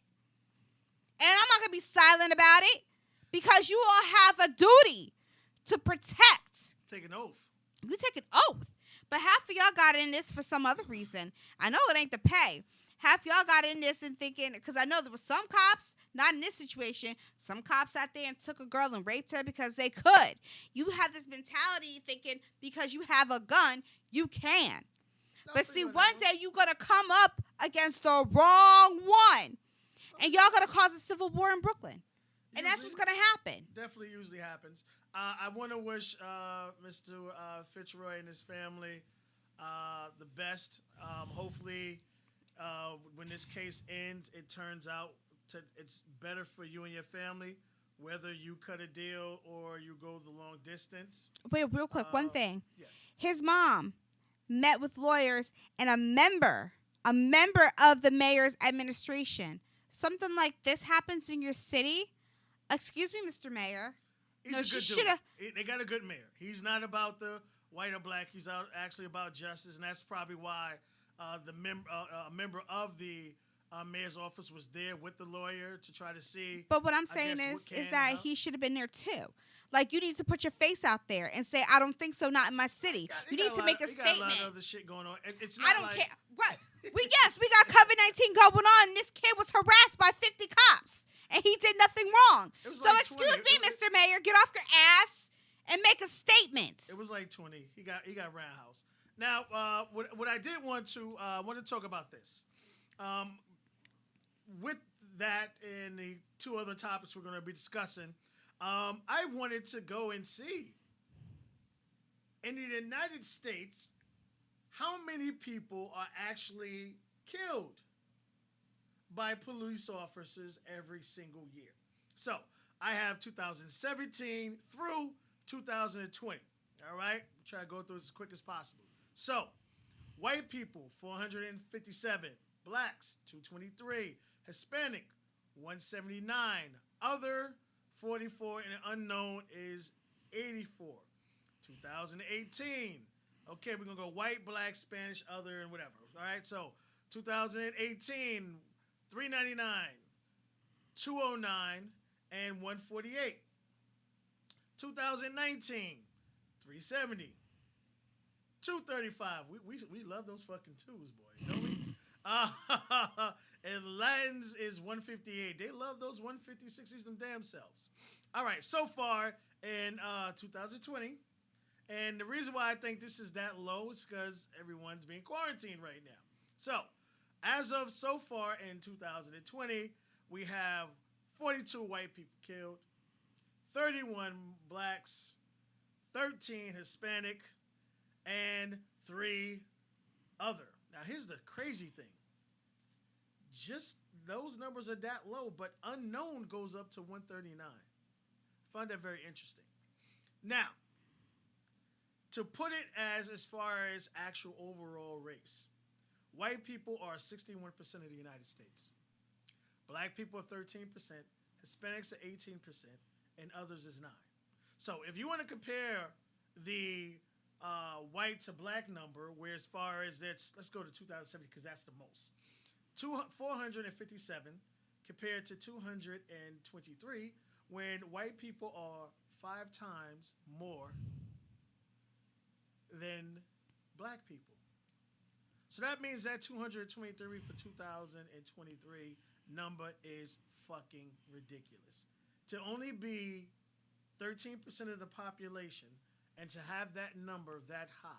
And I'm not going to be silent about it because you all have a duty to protect. Take an oath. You take an oath. But half of y'all got in this for some other reason. I know it ain't the pay. Half y'all got in this and thinking, because I know there were some cops, not in this situation, some cops out there and took a girl and raped her because they could. You have this mentality thinking because you have a gun, you can. But see see, what one happens. day you're gonna come up against the wrong one, and y'all gonna cause a civil war in Brooklyn, and that's what's Usually- gonna happen. Definitely usually happens. I want to wish Mr. Fitzroy and his family the best. Hopefully, when this case ends, it turns out it's better for you and your family, whether you cut a deal or you go the long distance. Wait, real quick, one Uh, thing. Yes. His mom met with lawyers and a member of the mayor's administration. Something like this happens in your city. Excuse me, Mr. Mayor. He's No, a she good dude. shoulda- They got a good mayor. He's not about the white or black. He's actually about justice, and that's probably why a member of the mayor's office was there with the lawyer to try to see. But what I'm I saying guess is what can that help. he should have been there too. Like, you need to put your face out there and say, I don't think so, not in my city. He You got need to make a he got a lot statement. of other shit going on. It's I not don't like, care. What? We got COVID-19 going on, and this kid was harassed by 50 cops, and he did nothing wrong. It was So like excuse 20. me, Mr. Mayor, get off your ass and make a statement. It was like 20. He got roundhouse. Now, what I did want to talk about this. With that and the two other topics we're going to be discussing, I wanted to go and see in the United States how many people are actually killed by police officers every single year. So I have 2017 through 2020. All right, try to go through as quick as possible. So, white people 457, blacks 223, Hispanic 179, other 44, and unknown is 84. 2018. Okay, we're gonna go white, black, Spanish, other, and whatever. All right, so 2018, 399, 209, and 148. 2019, 370, 235. We love those fucking twos, boys, don't we? And Latins is 158. They love those 150, them damn selves. All right, so far in 2020, and the reason why I think this is that low is because everyone's being quarantined right now. So, as of so far in 2020, we have 42 white people killed, 31 blacks, 13 Hispanic, and 3 other. Now, here's the crazy thing. Just those numbers are that low, but unknown goes up to 139. I find that very interesting. Now, to put it as far as actual overall race, white people are 61% of the United States. Black people are 13%, Hispanics are 18%, and others is 9. So if you want to compare the white to black number, where as far as let's go to 2070 because that's the most. 457 compared to 223, when white people are 5 times more than black people. So that means that 223 for 2023 number is fucking ridiculous. To only be 13% of the population and to have that number that high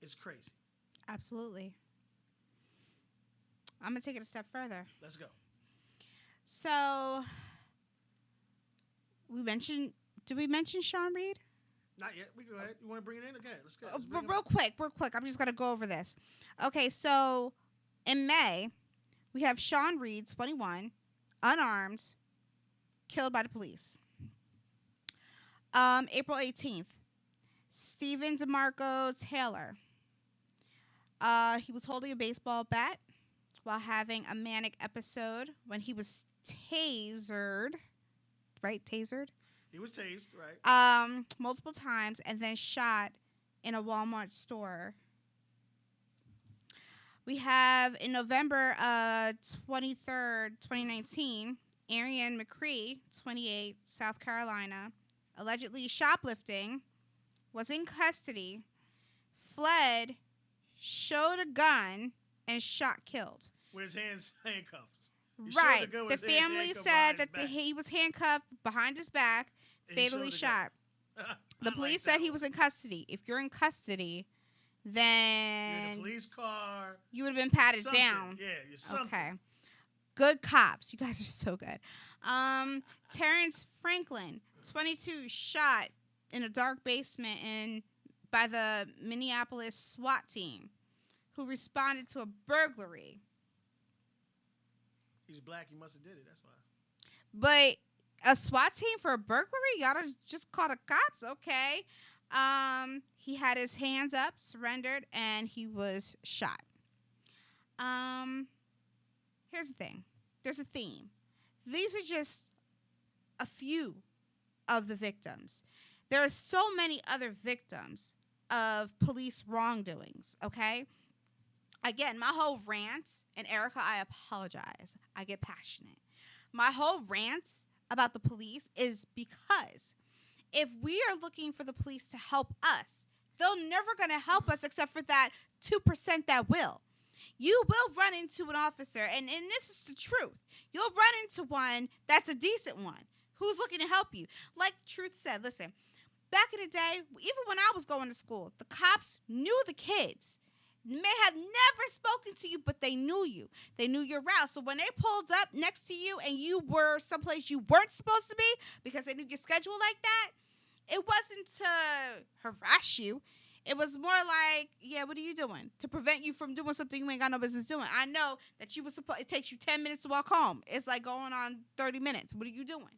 is crazy. Absolutely. I'm going to take it a step further. Let's go. So, did we mention Sean Reed? Not yet. We go ahead. You want to bring it in? Okay, let's go. But real quick. I'm just going to go over this. Okay, so in May, we have Sean Reed, 21, unarmed, killed by the police. April 18th, Stephen DeMarco Taylor. He was holding a baseball bat while having a manic episode when he was tasered. Right? Tasered? He was tased, right? Multiple times and then shot in a Walmart store. We have in November 23rd, 2019, Arian McCree, 28, South Carolina, allegedly shoplifting, was in custody, fled, showed a gun, and shot killed. With his hands handcuffed. He showed Right. the gun The with his hands family handcuffed said behind that his back. he was handcuffed behind his back, And he showed fatally the gun. shot. The I police like said that he one. was in custody. If you're in custody, You're in then a police car. you would have been patted something. down. Yeah, you're something. Okay. Good cops. You guys are so good. Terrence Franklin, 22, shot in a dark basement by the Minneapolis SWAT team, who responded to a burglary. He's black. He must have did it. That's why. But a SWAT team for a burglary? Y'all done just called the cops? Okay. He had his hands up, surrendered, and he was shot. Here's the thing. There's a theme. These are just a few of the victims. There are so many other victims of police wrongdoings, okay? Again, my whole rant, and Erica, I apologize. I get passionate. My whole rant about the police is because if we are looking for the police to help us, they're never going to help us except for that 2% that will. You will run into an officer, and this is the truth. You'll run into one that's a decent one who's looking to help you. Like Truth said, listen, back in the day, even when I was going to school, the cops knew the kids. May have never spoken to you, but they knew you. They knew your route. So when they pulled up next to you and you were someplace you weren't supposed to be because they knew your schedule like that, it wasn't to harass you. It was more like, yeah, what are you doing? To prevent you from doing something you ain't got no business doing. I know that you were supposed. It takes you 10 minutes to walk home. It's like going on 30 minutes. What are you doing?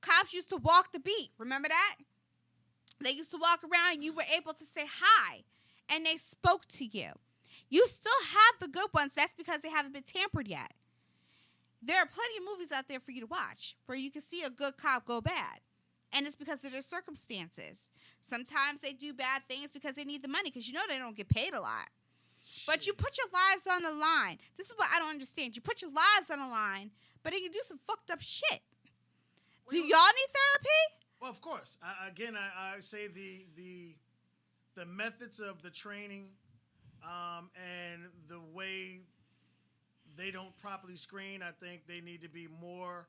Cops used to walk the beat. Remember that? They used to walk around. You were able to say hi, and they spoke to you. You still have the good ones. That's because they haven't been tampered yet. There are plenty of movies out there for you to watch where you can see a good cop go bad. And it's because of their circumstances. Sometimes they do bad things because they need the money, because you know they don't get paid a lot. But you put your lives on the line. This is what I don't understand. You put your lives on the line, but then you do some fucked up shit. Do y'all need therapy? Well, of course. I say the methods of the training and the way they don't properly screen, I think they need to be more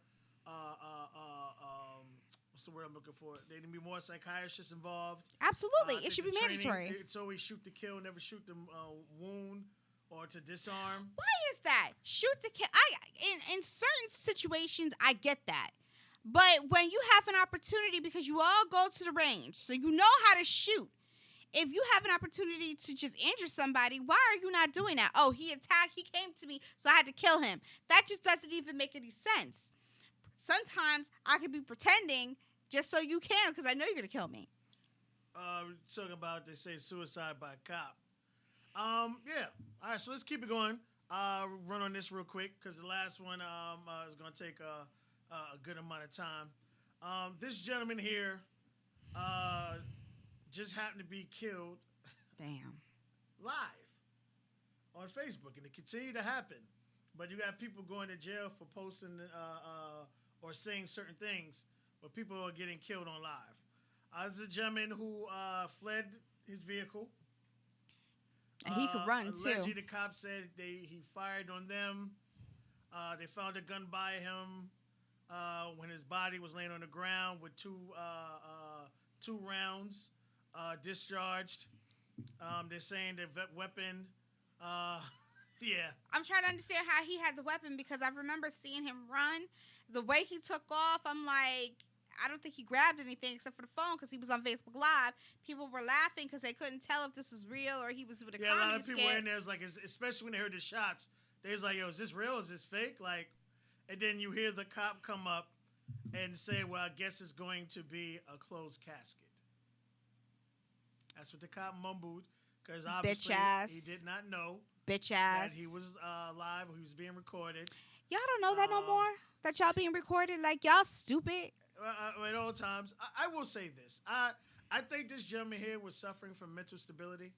what's the word I'm looking for? They need to be more psychiatrists involved. Absolutely. It should be training, mandatory. It's always shoot to kill, never shoot to wound or to disarm. Why is that? Shoot to kill. In certain situations, I get that. But when you have an opportunity, because you all go to the range, so you know how to shoot. If you have an opportunity to just injure somebody, why are you not doing that? Oh, he came to me, so I had to kill him. That just doesn't even make any sense. Sometimes I could be pretending just so you can, because I know you're going to kill me. Talking about, they say, suicide by cop. Yeah. All right, so let's keep it going. Run on this real quick, because the last one is going to take a good amount of time. This gentleman here just happened to be killed. Damn. Live on Facebook, and it continued to happen. But you got people going to jail for posting or saying certain things, but people are getting killed on live. This is a gentleman who fled his vehicle. And he could run, allegedly, too. the cops said he fired on them. They found a gun by him when his body was laying on the ground with two rounds discharged. They're saying the weapon... yeah. I'm trying to understand how he had the weapon, because I remember seeing him run. The way he took off, I'm like, I don't think he grabbed anything except for the phone, because he was on Facebook Live. People were laughing because they couldn't tell if this was real or he was with a comedy skit. Yeah, a lot of people were in there, like, especially when they heard the shots. They was like, yo, is this real? Is this fake? Like, and then you hear the cop come up and say, well, I guess it's going to be a closed casket. That's what the cop mumbled, because obviously he did not know Bitch ass. that he was live, he was being recorded. Y'all don't know that no more? That y'all being recorded? Like, y'all stupid. At all times. I will say this. I think this gentleman here was suffering from mental stability,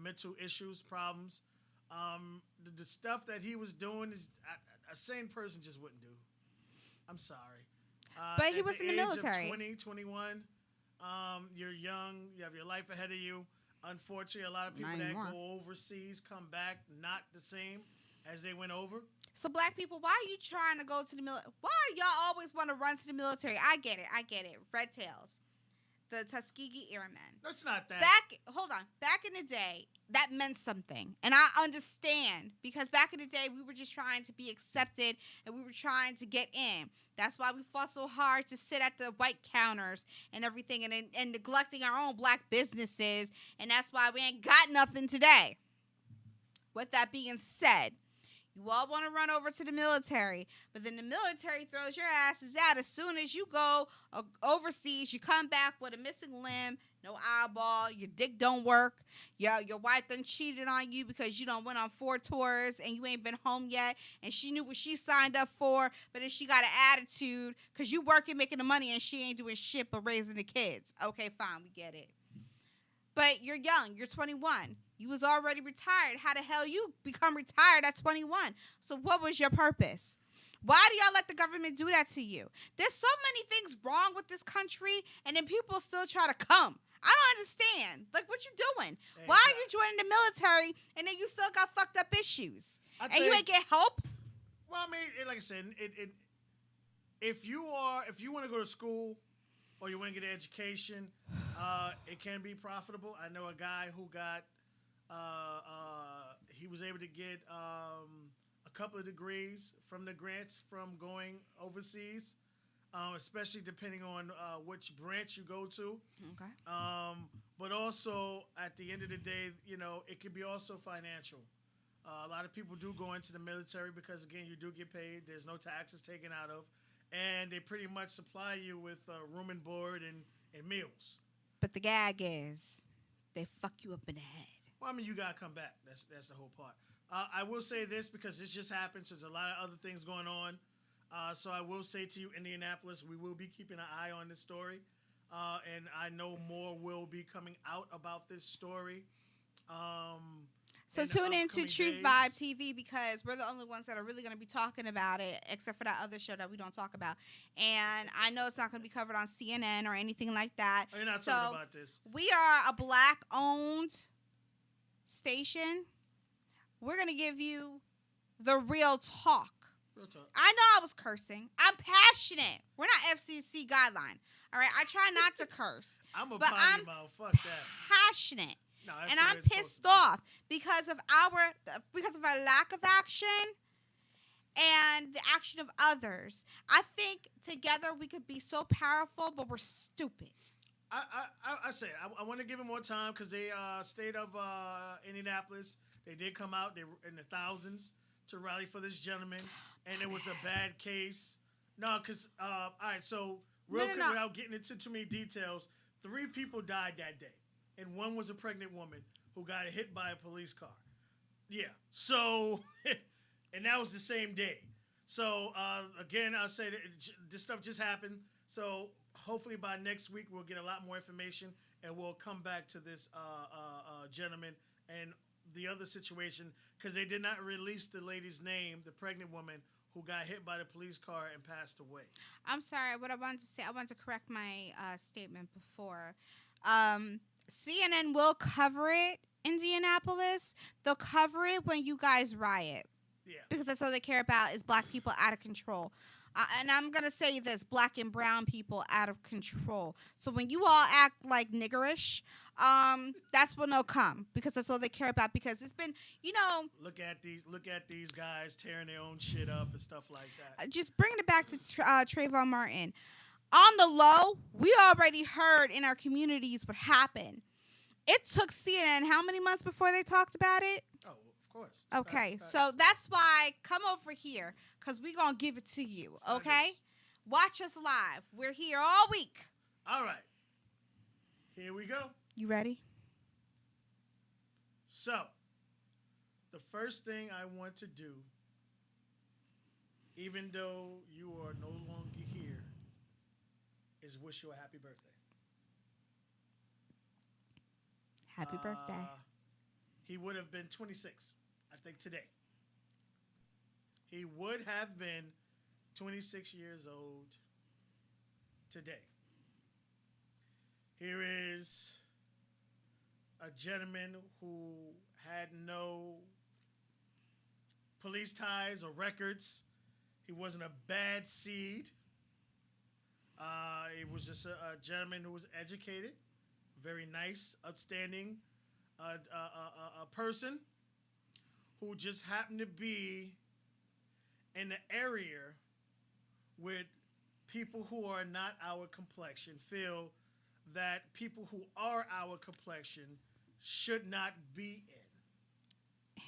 mental issues, problems. The stuff that he was doing is a sane person just wouldn't do. I'm sorry. But he was in the military. 20, 21, you're young. You have your life ahead of you. Unfortunately, a lot of people that go overseas come back not the same as they went over. So black people, why are you trying to go to the military? Why y'all always want to run to the military? I get it. Red tails. the Tuskegee Airmen. No, it's not that. Back in the day, that meant something. And I understand because back in the day, we were just trying to be accepted and we were trying to get in. That's why we fought so hard to sit at the white counters and everything and neglecting our own black businesses. And that's why we ain't got nothing today. With that being said, you all want to run over to the military, but then the military throws your asses out as soon as you go overseas. You come back with a missing limb, no eyeball, your dick don't work, your wife done cheated on you because you done went on 4 tours and you ain't been home yet, and she knew what she signed up for, but then she got an attitude because you working, making the money, and she ain't doing shit but raising the kids. Okay, fine, we get it. But you're young. You're 21. You was already retired. How the hell you become retired at 21? So what was your purpose? Why do y'all let the government do that to you? There's so many things wrong with this country, and then people still try to come. I don't understand. Like, what you doing? Hey, Why are you joining the military, and then you still got fucked up issues? And you ain't get help? Well, I mean, like I said, if you want to go to school or you want to get an education, it can be profitable. I know a guy who got, he was able to get a couple of degrees from the grants from going overseas, especially depending on which branch you go to. Okay. But also, at the end of the day, it could be also financial. A lot of people do go into the military because, again, you do get paid. There's no taxes taken out of. And they pretty much supply you with room and board and meals. But the gag is they fuck you up in the head. Well, I mean, you got to come back. That's the whole part. I will say this because this just happened. So there's a lot of other things going on. So I will say to you, Indianapolis, we will be keeping an eye on this story. And I know more will be coming out about this story. So tune in to Truth days. Vibe TV because we're the only ones that are really going to be talking about it, except for that other show that we don't talk about. And I know it's not going to be covered on CNN or anything like that. Oh, you're not talking about this. We are a black-owned station. We're going to give you the real talk. Real talk. I know I was cursing. I'm passionate. We're not FCC guideline. All right? I try not to curse. I'm a but potty I'm mouth. Fuck that. passionate. No, that's And the way I'm it's supposed pissed to be. off because of our lack of action and the action of others. I think together we could be so powerful, but we're stupid. I say I want to give them more time because they state of Indianapolis, they did come out, they were in the thousands to rally for this gentleman, and it was a bad case. No, because all right, so real quick, without getting into too many details, 3 people died that day, and one was a pregnant woman who got hit by a police car. Yeah, so and that was the same day. So again, I'll say that this stuff just happened. So hopefully by next week we'll get a lot more information and we'll come back to this gentleman and the other situation because they did not release the lady's name, the pregnant woman who got hit by the police car and passed away. I'm sorry. What I wanted to say, I wanted to correct my statement before. CNN will cover it, Indianapolis. They'll cover it when you guys riot. Yeah. Because that's all they care about is black people out of control. And I'm going to say this, black and brown people out of control. So when you all act like niggerish, that's when they'll come because that's all they care about because it's been, Look at these guys tearing their own shit up and stuff like that. Just bringing it back to Trayvon Martin. On the low, we already heard in our communities what happened. It took CNN how many months before they talked about it? Oh, of course. Okay, so that's why come over here because we're going to give it to you, okay? Watch us live. We're here all week. All right. Here we go. You ready? So, the first thing I want to do, even though you are no longer here, is wish you a happy birthday. Happy birthday. He would have been 26, I think, today. He would have been 26 years old today. Here is a gentleman who had no police ties or records. He wasn't a bad seed. He was just a gentleman who was educated, very nice, upstanding, a person who just happened to be in the area with people who are not our complexion, feel that people who are our complexion should not be in.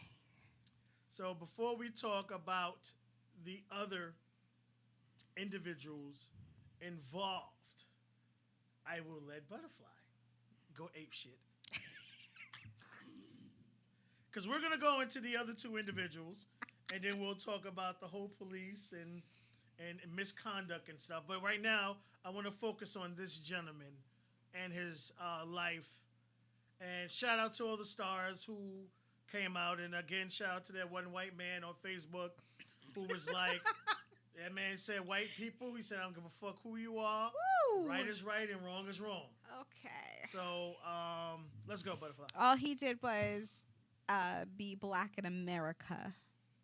So before we talk about the other individuals involved, I will let Butterfly go ape shit. Because we're going to go into the other two individuals, and then we'll talk about the whole police and misconduct and stuff. But right now, I want to focus on this gentleman and his life. And shout out to all the stars who came out. And again, shout out to that one white man on Facebook who was like, that man said, white people, he said, I don't give a fuck who you are. Woo. Right is right and wrong is wrong. Okay. So let's go, Butterfly. All he did was be black in America.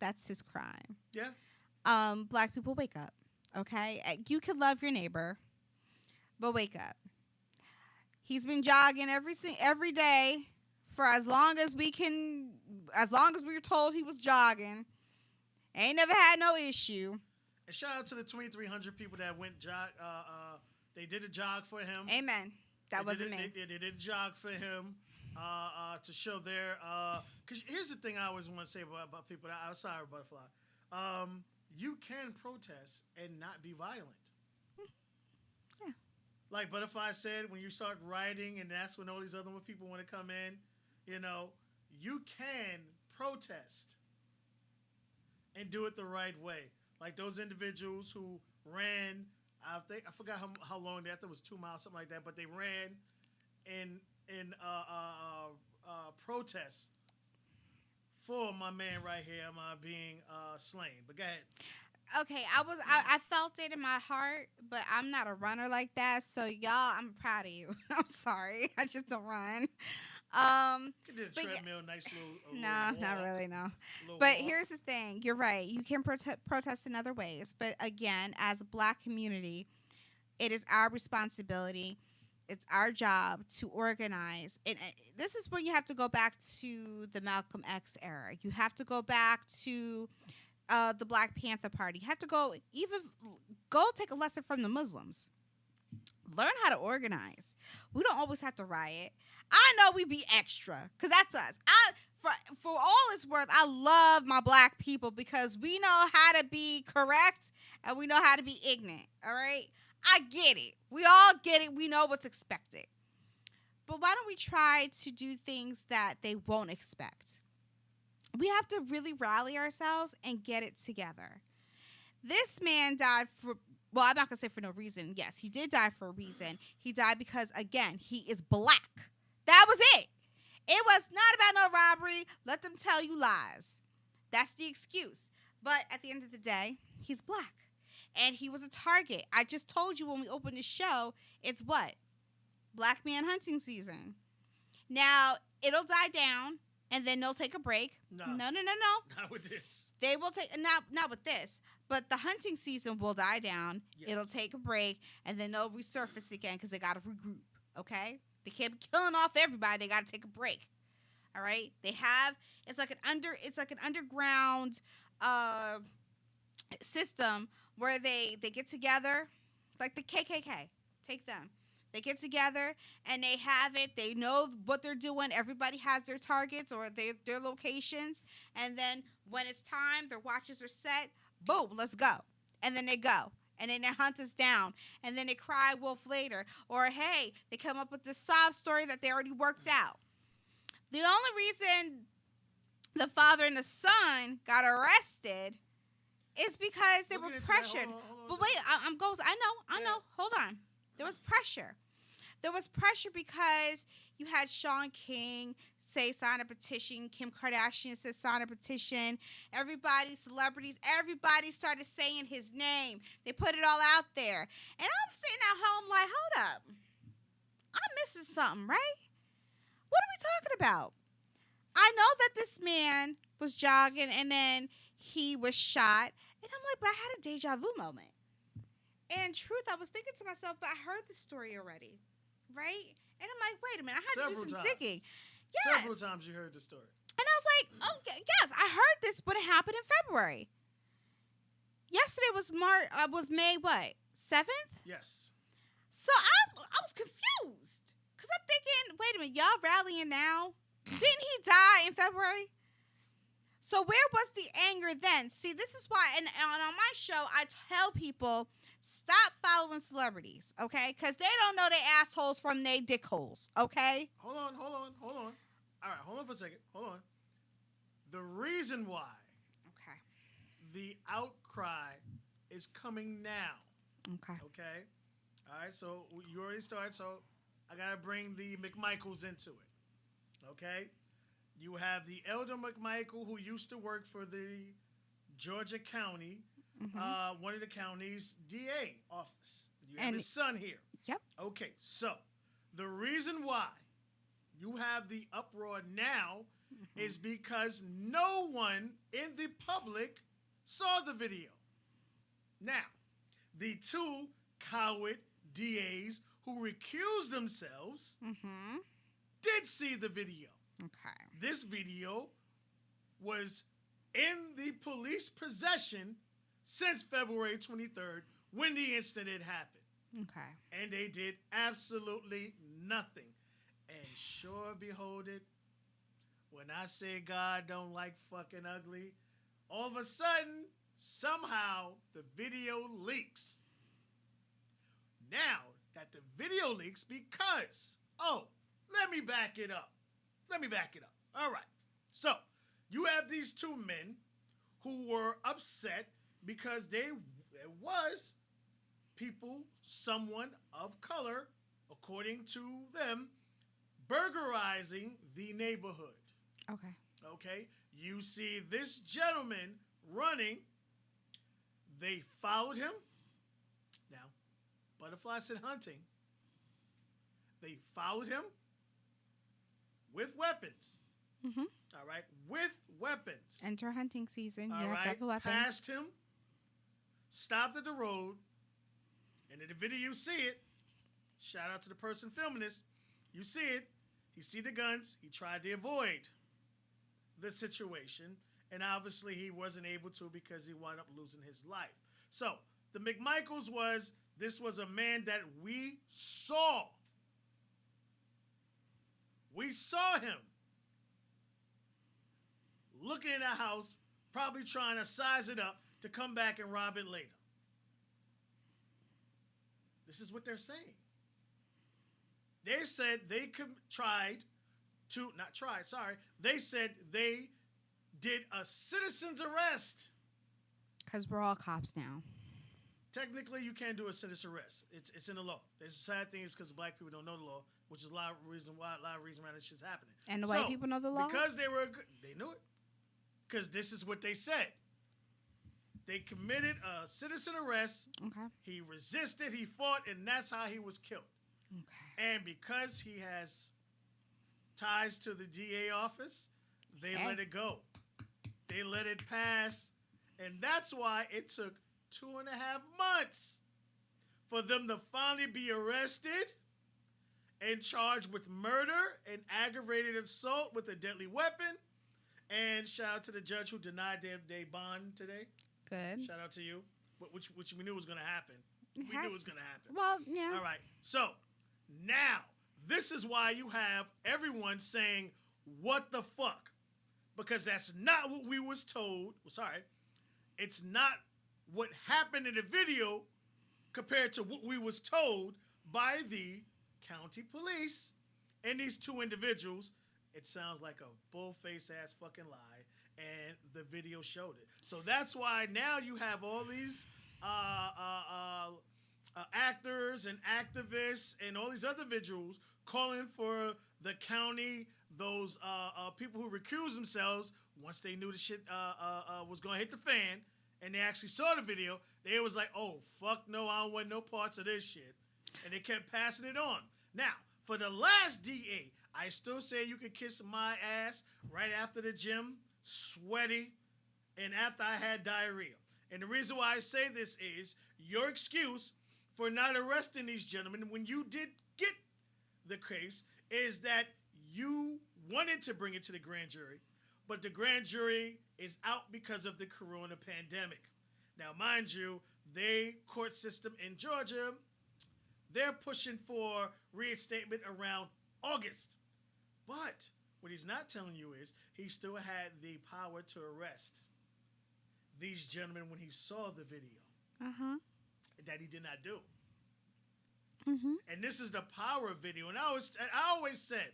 That's his crime. Yeah. Black people, wake up. Okay? You can love your neighbor, but wake up. He's been jogging every day for as long as we were told he was jogging. Ain't never had no issue. And shout out to the 2,300 people that went jog. They did a jog for him. Amen. That wasn't me. They did a jog for him to show their. Because here's the thing I always want to say about people. I'm sorry, Butterfly. You can protest and not be violent. Yeah. Like Butterfly said, when you start rioting, and that's when all these other people want to come in, you can protest and do it the right way. Like those individuals who ran, I forgot how long they, I think it was 2 miles, something like that, but they ran in protest for my man right here, being slain. But go ahead. Okay, I felt it in my heart, but I'm not a runner like that. So y'all, I'm proud of you. I'm sorry, I just don't run. You did a treadmill, nice little. No, little not walk, really, no. little But walk. here's the thing: you're right. You can protest in other ways, but again, as a Black community, it is our responsibility. It's our job to organize. And this is when you have to go back to the Malcolm X era. You have to go back to the Black Panther Party. You have to go take a lesson from the Muslims. Learn how to organize. We don't always have to riot. I know we be extra, because that's us. For all it's worth, I love my Black people because we know how to be correct and we know how to be ignorant, all right? I get it. We all get it. We know what's expected. But why don't we try to do things that they won't expect? We have to really rally ourselves and get it together. This man died well, I'm not going to say for no reason. Yes, he did die for a reason. He died because, again, he is Black. That was it. It was not about no robbery. Let them tell you lies. That's the excuse. But at the end of the day, he's Black. And he was a target. I just told you when we opened the show, it's what? Black man hunting season. Now, it'll die down, and then they'll take a break. No. Not with this. They will take, not with this, but the hunting season will die down. Yes. It'll take a break, and then they'll resurface again because they got to regroup, okay? They can't be killing off everybody. They got to take a break, all right? It's like an underground system where they get together, like the KKK. Take them. They get together and they have it. They know what they're doing. Everybody has their targets or their locations. And then when it's time, their watches are set. Boom, let's go. And then they go. And then they hunt us down. And then they cry wolf later. Or, hey, they come up with this sob story that they already worked out. The only reason the father and the son got arrested is because they were pressured. Hold on. But wait, I know. Hold on. There was pressure. There was pressure because you had Sean King say sign a petition. Kim Kardashian said sign a petition. Celebrities, everybody started saying his name. They put it all out there. And I'm sitting at home like, hold up. I'm missing something, right? What are we talking about? I know that this man was jogging and then he was shot. And I'm like, but I had a deja vu moment. And truth, I was thinking to myself, but I heard this story already, right? And I'm like, wait a minute, I had to Several do some times. digging. Yes. Several times you heard the story. And I was like, oh, yes, I heard this, but it happened in February. Yesterday was May what? 7th? Yes. So I was confused. Because I'm thinking, wait a minute, y'all rallying now? Didn't he die in February? So where was the anger then? See, this is why, and on my show, I tell people, stop following celebrities, okay? Because they don't know they assholes from they dick holes, okay? Hold on. All right, hold on for a second. Hold on. The reason why Okay. the outcry is coming now, Okay. okay? All right, so you already started, so I got to bring the McMichaels into it, okay? You have the elder McMichael who used to work for the Georgia County, one of the county's DA office. You have And- his son here. Yep. Okay, so the reason why you have the uproar now is because no one in the public saw the video. Now, the two coward DAs who recused themselves Mm-hmm. did see the video. Okay. This video was in the police possession since February 23rd when the incident happened. Okay. And they did absolutely nothing. And sure behold it, when I say God don't like fucking ugly, all of a sudden, somehow, the video leaks. Now that the video leaks because, let me back it up. All right. So, you have these two men who were upset because there was someone of color, according to them, burglarizing the neighborhood. Okay. Okay? You see this gentleman running. They followed him. Now, Butterfly said hunting. They followed him with weapons. Mm-hmm. All right? With weapons. Enter hunting season. All You have to right? have a weapon. Passed him. Stopped at the road. And in the video, you see it. Shout out to the person filming this. You see it. He see the guns. He tried to avoid the situation. And obviously, he wasn't able to because he wound up losing his life. So, the McMichaels this was a man that we saw. We saw him looking in a house, probably trying to size it up to come back and rob it later. This is what they're saying. They said they they said they did a citizen's arrest. Because we're all cops now. Technically, you can't do a citizen arrest. It's in the law. The sad thing is because black people don't know the law, which is a lot of reason why this shit's happening. And the white people know the law? Because they knew it. Because this is what they said. They committed a citizen arrest. Okay. He resisted, he fought, and that's how he was killed. Okay. And because he has ties to the DA office, they let it go. They let it pass. And that's why it took 2.5 months for them to finally be arrested and charged with murder and aggravated assault with a deadly weapon. And shout out to the judge who denied their bond today. Good. Shout out to you, which we knew was going to happen. We knew it was going to happen. Well, yeah. All right. So now this is why you have everyone saying, "What the fuck?" Because that's not what we was told. Sorry, it's not what happened in the video compared to what we was told by the county police and these two individuals. It sounds like a bull-faced ass fucking lie, and the video showed it. So that's why now you have all these actors and activists and all these other individuals calling for the county, those people who recused themselves once they knew the shit was going to hit the fan, and they actually saw the video. They was like, "Oh, fuck no, I don't want no parts of this shit." And they kept passing it on. Now, for the last DA, I still say you could kiss my ass right after the gym, sweaty, and after I had diarrhea. And the reason why I say this is your excuse for not arresting these gentlemen when you did get the case is that you wanted to bring it to the grand jury, but the grand jury is out because of the corona pandemic. Now, mind you, the court system in Georgia, they're pushing for reinstatement around August. But what he's not telling you is he still had the power to arrest these gentlemen when he saw the video. That he did not do. And this is the power of video. And I always said,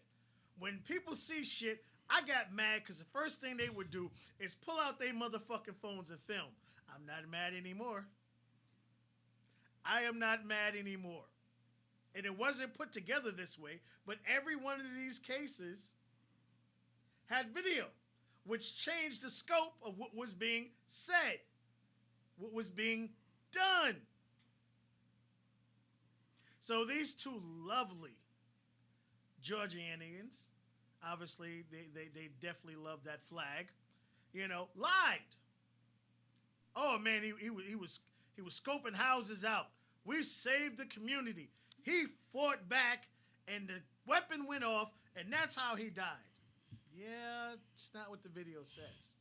when people see shit, I got mad because the first thing they would do is pull out their motherfucking phones and film. I'm not mad anymore. I am not mad anymore. And it wasn't put together this way, but every one of these cases had video, which changed the scope of what was being said, what was being done. So these two lovely Georgianians, obviously they definitely love that flag, lied. Oh man, he was scoping houses out. We saved the community. He fought back, and the weapon went off, and that's how he died. Yeah, it's not what the video says.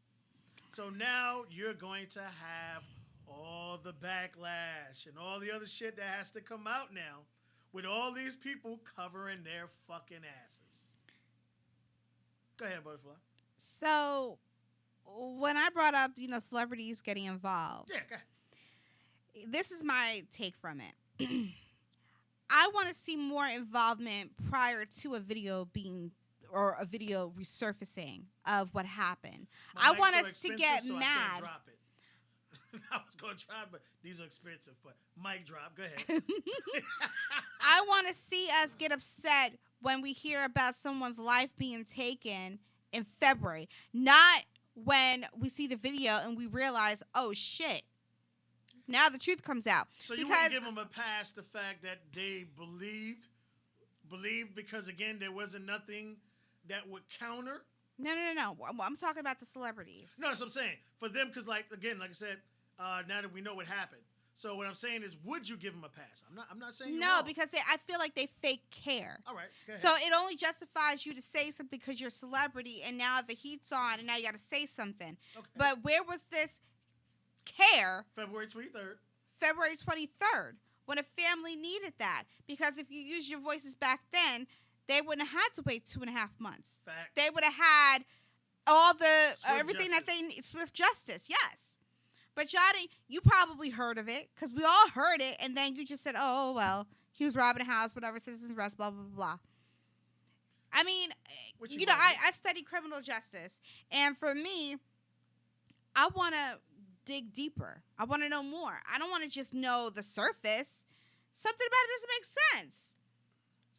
So now you're going to have all the backlash and all the other shit that has to come out now with all these people covering their fucking asses. Go ahead, Butterfly. So when I brought up, celebrities getting involved, Yeah, go ahead. this is my take from it. I want to see more involvement prior to a video resurfacing of what happened. My I mic's want so us to expensive, get so I mad. can't drop it. I was going to try, but these are expensive. But mic drop. Go ahead. I want to see us get upset when we hear about someone's life being taken in February, not when we see the video and we realize, oh shit, now the truth comes out. So you because wouldn't give them a pass the fact that they believed because, again, there wasn't nothing that would counter? No. I'm talking about the celebrities. No, that's what I'm saying. For them, because, like I said, now that we know what happened. So what I'm saying is, would you give them a pass? I'm not saying you're wrong. because I feel like they fake care. All right, go ahead. So it only justifies you to say something because you're a celebrity, and now the heat's on, and now you got to say something. Okay. But where was this care February 23rd. February 23rd when a family needed that? Because if you used your voices back then, they wouldn't have had to wait 2.5 months. Fact. They would have had all the Swift everything justice. that they need. Swift justice, yes. But y'all didn't. You probably heard of it because we all heard it, and then you just said, "Oh well, he was robbing a house, whatever, citizen's arrest, blah blah blah." I mean, What you you know, want? I study criminal justice, and for me, I want to dig deeper. I want to know more. I don't want to just know the surface. Something about it doesn't make sense.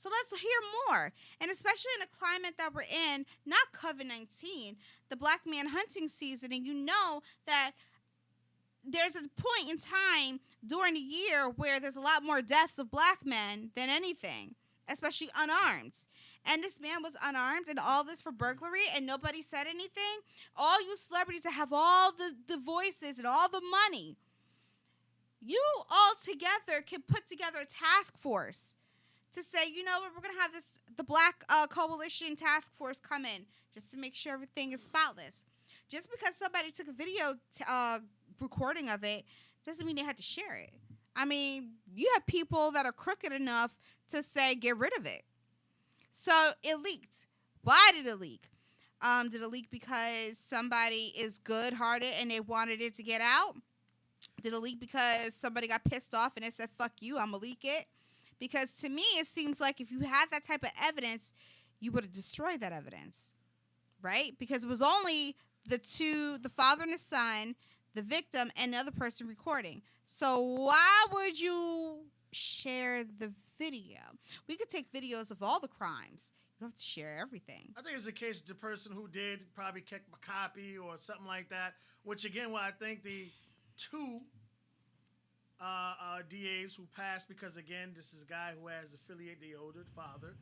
So let's hear more. And especially in a climate that we're in, not COVID-19, the black man hunting season, and you know that there's a point in time during the year where there's a lot more deaths of black men than anything, especially unarmed. And this man was unarmed, and all this for burglary, and nobody said anything. All you celebrities that have all the voices and all the money, you all together can put together a task force to say, you know what, we're going to have the Black Coalition Task Force come in just to make sure everything is spotless. Just because somebody took a video recording of it doesn't mean they had to share it. I mean, you have people that are crooked enough to say, get rid of it. So it leaked. Why did it leak? Did it leak because somebody is good-hearted and they wanted it to get out? Did it leak because somebody got pissed off and they said, fuck you, I'm going to leak it? Because to me, it seems like if you had that type of evidence, you would have destroyed that evidence, right? Because it was only the father and the son, the victim, and the other person recording. So why would you share the video? We could take videos of all the crimes. You don't have to share everything. I think it's the case of the person who did probably kept a copy or something like that, which again, I think the two DAs who passed, because again, this is a guy who has affiliated the older father,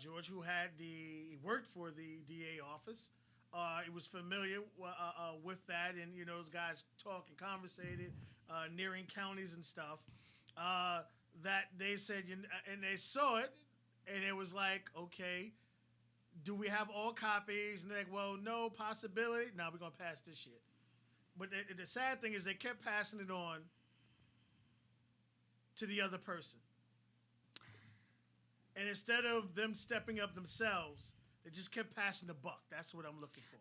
George, who he worked for the DA office. He was familiar with that, and those guys talk and conversated, nearing counties and stuff. that they said, and they saw it, and it was like, okay, do we have all copies? And they're like, well, no possibility. Now we're gonna pass this shit. But the sad thing is, they kept passing it on to the other person, and instead of them stepping up themselves, they just kept passing the buck. That's what I'm looking for.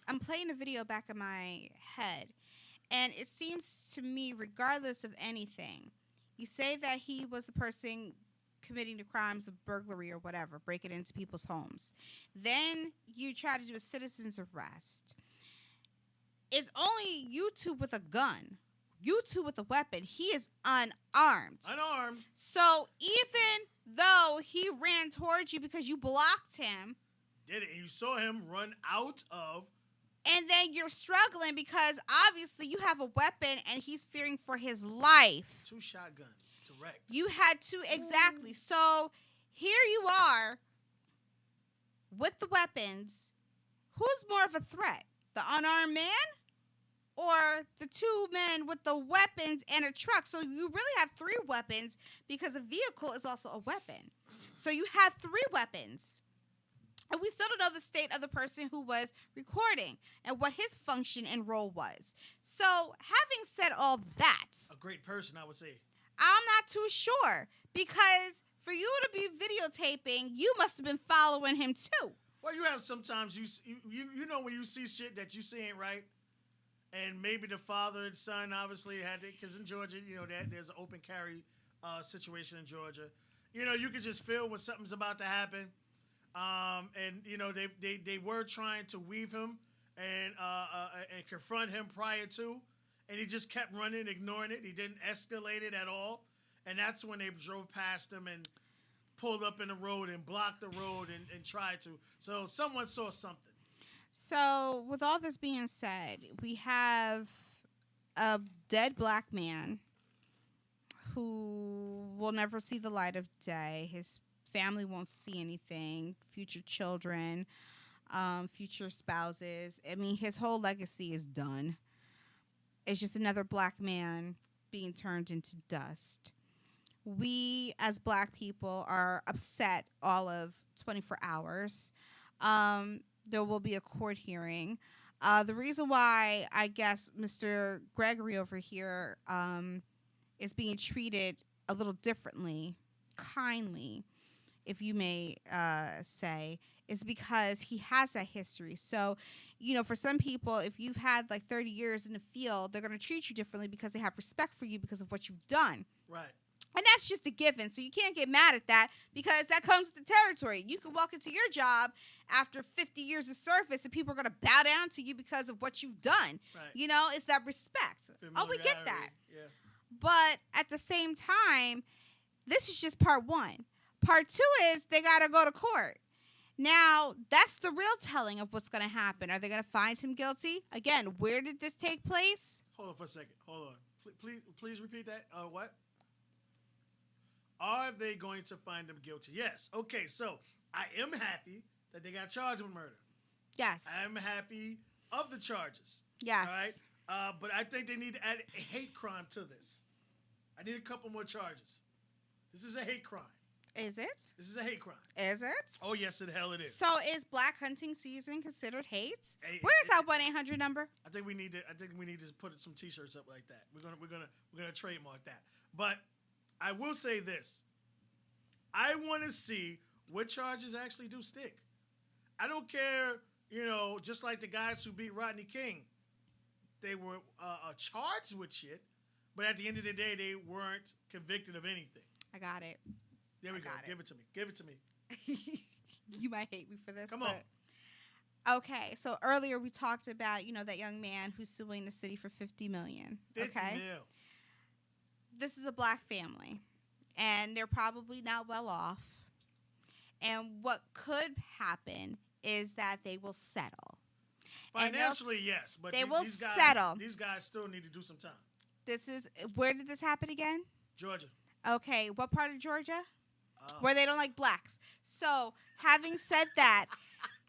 I'm playing a video back in my head, and it seems to me, regardless of anything, you say that he was a person committing the crimes of burglary or whatever, breaking into people's homes. Then you try to do a citizen's arrest. It's only you two with a gun, you two with a weapon. He is unarmed. Unarmed. So even though he ran towards you because you blocked him, Did it. And you saw him run out of. and then you're struggling because obviously you have a weapon and he's fearing for his life. 2 shotguns. Direct. You had to, exactly. So here you are with the weapons. Who's more of a threat? The unarmed man or the 2 men with the weapons and a truck? So you really have 3 weapons because a vehicle is also a weapon. So you have 3 weapons. And we still don't know the state of the person who was recording and what his function and role was. So having said all that, A great person, I would say. I'm not too sure because for you to be videotaping, you must have been following him too. Well, you have sometimes you know when you see shit that you see ain't right, and maybe the father and son obviously had it because in Georgia, there's an open carry situation in Georgia. You can just feel when something's about to happen, and they were trying to weave him and confront him prior to. And he just kept running, ignoring it. He didn't escalate it at all. And that's when they drove past him and pulled up in the road and blocked the road and tried to. So someone saw something. So with all this being said, we have a dead black man who will never see the light of day. His family won't see anything. Future children, future spouses. I mean, his whole legacy is done. It's just another black man being turned into dust. We, as black people, are upset all of 24 hours. There will be a court hearing. The reason why I guess Mr. Gregory over here is being treated a little differently, kindly, if you may say, is because he has that history. So, for some people, if you've had like 30 years in the field, they're going to treat you differently because they have respect for you because of what you've done. Right. And that's just a given. So you can't get mad at that because that comes with the territory. You can walk into your job after 50 years of service and people are going to bow down to you because of what you've done. Right. It's that respect. Oh, we get that. Yeah. But at the same time, this is just part 1. Part 2 is they got to go to court. Now, that's the real telling of what's going to happen. Are they going to find him guilty? Again, where did this take place? Hold on for a second. Hold on. Please repeat that. What? Are they going to find him guilty? Yes. Okay, so I am happy that they got charged with murder. Yes. I am happy of the charges. Yes. All right? But I think they need to add a hate crime to this. I need a couple more charges. This is a hate crime. Is it? This is a hate crime. Is it? Oh, yes, the hell it is. So is black hunting season considered hate? Hey, Where's that 1-800 number? I think we need to put some T-shirts up like that. We're gonna trademark that. But I will say this: I want to see what charges actually do stick. I don't care, just like the guys who beat Rodney King, they were charged with shit, but at the end of the day, they weren't convicted of anything. I got it. There we go. Give it to me. Give it to me. You might hate me for this. Come on. Okay, so earlier we talked about, that young man who's suing the city for $50 million. 50 okay? mil. This is a black family, and they're probably not well off. And what could happen is that they will settle. Financially, yes, but they will these guys, settle. These guys still need to do some time. Where did this happen again? Georgia. Okay, what part of Georgia? Oh. Where they don't like blacks. So, having said that,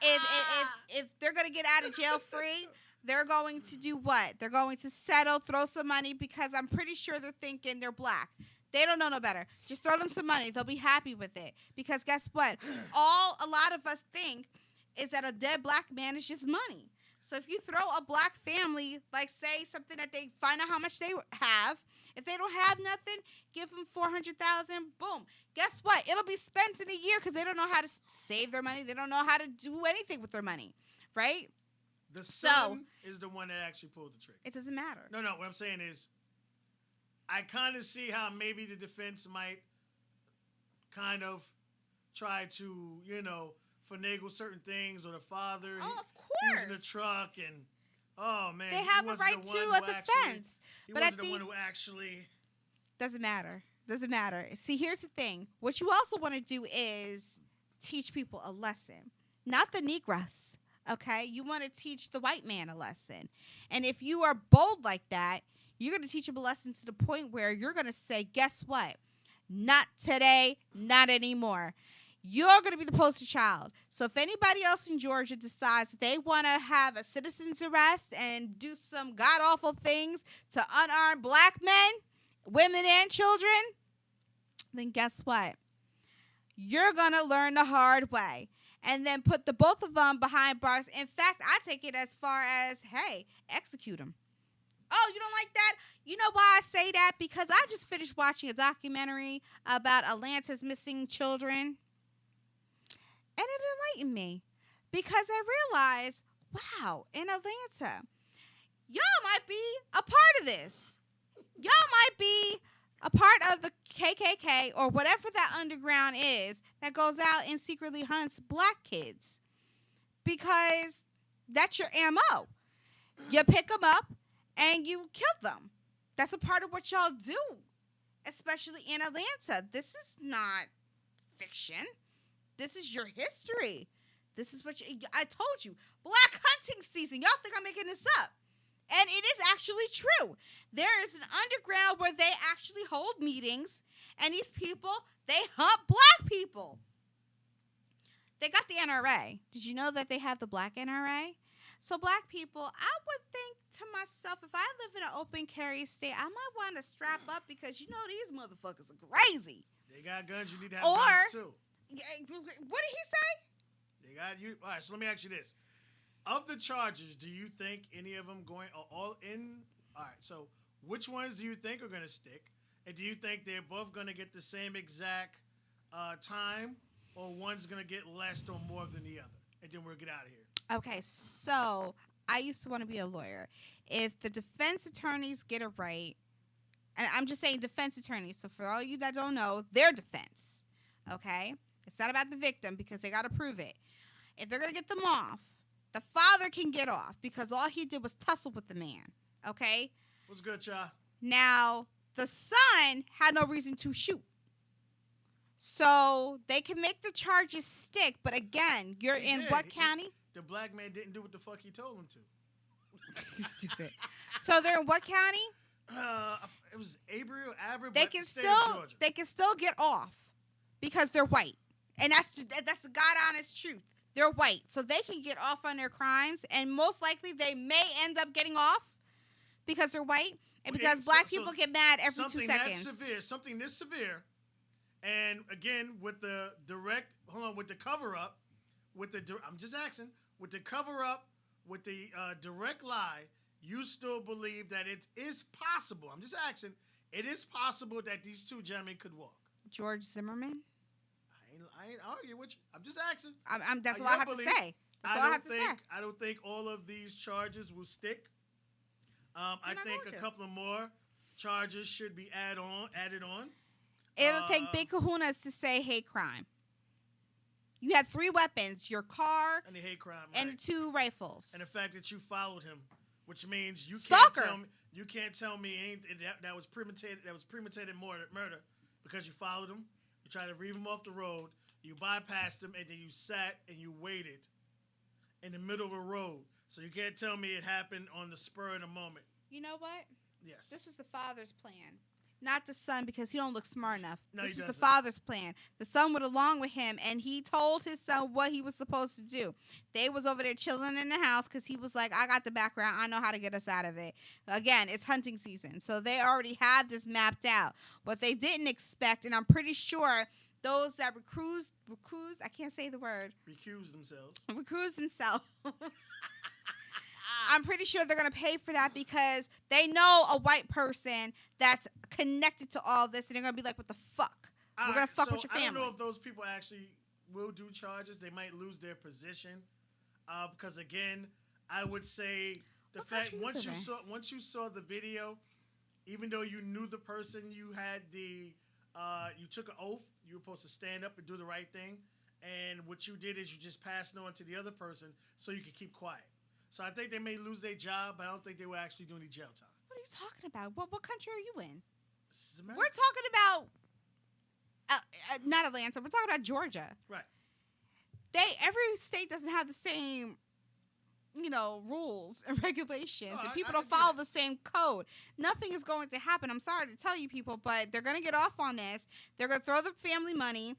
if they're gonna get out of jail free, they're going to do what? They're going to settle, throw some money, because I'm pretty sure they're thinking they're black. They don't know no better. Just throw them some money. They'll be happy with it. Because guess what? All a lot of us think is that a dead black man is just money. So if you throw a black family, like say something that they find out how much they have, if they don't have nothing, give them $400,000. Boom. Guess what? It'll be spent in a year because they don't know how to save their money. They don't know how to do anything with their money, right? The son is the one that actually pulled the trigger. It doesn't matter. No. What I'm saying is, I kind of see how maybe the defense might kind of try to, finagle certain things, or the father Oh, of course. using the truck, and oh man, They he have a wasn't right the to one a who actually- defense. He But I wasn't the think one who actually. doesn't matter. Doesn't matter. See, here's the thing. What you also want to do is teach people a lesson, not the Negroes. Okay, you want to teach the white man a lesson, and if you are bold like that, you're going to teach them a lesson to the point where you're going to say, guess what? Not today, not anymore. You're going to be the poster child. So if anybody else in Georgia decides that they want to have a citizen's arrest and do some god-awful things to unarmed black men, women, and children, then guess what? You're going to learn the hard way. And then put the both of them behind bars. In fact, I take it as far as, hey, execute them. Oh, you don't like that? You know why I say that? Because I just finished watching a documentary about Atlanta's missing children. And it enlightened me. Because I realized, wow, in Atlanta, y'all might be a part of this. Y'all might be a part of the KKK or whatever that underground is that goes out and secretly hunts black kids. Because that's your MO. You pick them up and you kill them. That's a part of what y'all do, especially in Atlanta. This is not fiction. This is your history. This is what I told you. Black hunting season. Y'all think I'm making this up. And it is actually true. There is an underground where they actually hold meetings, and these people, they hunt black people. They got the NRA. Did you know that they have the black NRA? So black people, I would think to myself, if I live in an open carry state, I might want to strap up because these motherfuckers are crazy. They got guns. You need to have guns too. What did he say? They got you. All right. So let me ask you this: of the charges, do you think any of them are all in? All right. So which ones do you think are going to stick? And do you think they're both going to get the same exact time, or one's going to get less or more than the other? And then we'll get out of here. Okay, so I used to want to be a lawyer. If the defense attorneys get it right, and I'm just saying defense attorneys, so for all you that don't know, their defense, okay? It's not about the victim because they got to prove it. If they're going to get them off, the father can get off because all he did was tussle with the man, okay? What's good, y'all? Now, the son had no reason to shoot. So they can make the charges stick, but again, you're He in did. what county? The black man didn't do what the fuck he told him to. Stupid. So they're in what county? It was Aber, They but can the state of still Georgia. get off because they're white, and that's the god honest truth. They're white, so they can get off on their crimes, and most likely they may end up getting off because they're white, and Well, because so- black so people get mad every 2 something seconds. Something this severe, and again with the with the cover up, I'm just asking, with the cover up, with the direct lie, you still believe that it is possible? I'm just asking, it is possible that these two gentlemen could walk. George Zimmerman. I ain't arguing with you. I'm just asking. That's all your I have to belief. say. That's all I have to say. I don't think all of these charges will stick. I not think going a to. couple of more charges should be added on. It'll take big kahunas to say hate crime. You had 3 weapons: your car And the hate crime, and right? 2 rifles. And the fact that you followed him, which means you Stalker. can't tell me anything that was premeditated. That was premeditated murder because you followed him. You tried to reave him off the road. You bypassed him, and then you sat and you waited in the middle of a road. So you can't tell me it happened on the spur of the moment. You know what? Yes. This was the father's plan. not the son because he don't look smart enough. No, This he was the doesn't. father's plan. The son went along with him, and he told his son what he was supposed to do. They was over there chilling in the house because he was like, I got the background. I know how to get us out of it. Again, it's hunting season, so they already have this mapped out. What they didn't expect, and I'm pretty sure those that recruise, I can't say the word, Recuse themselves. recruise themselves. I'm pretty sure they're going to pay for that because they know a white person that's connected to all this, and they're going to be like, what the fuck? We're going to fuck with your I don't family. know if those people actually will do charges. They might lose their position. Because, again, I would say the What fact country is once you saw the video, even though you knew the person, you had you took an oath. You were supposed to stand up and do the right thing. And what you did is you just passed it on to the other person so you could keep quiet. So I think they may lose their job, but I don't think they will actually do any jail time. What are you talking about? What country are you in? This is America. We're talking about not Atlanta. We're talking about Georgia. Right. Every state doesn't have the same, rules and regulations, Oh, and I people get don't follow it. the same code. Nothing is going to happen. I'm sorry to tell you people, but they're going to get off on this. They're going to throw the family money,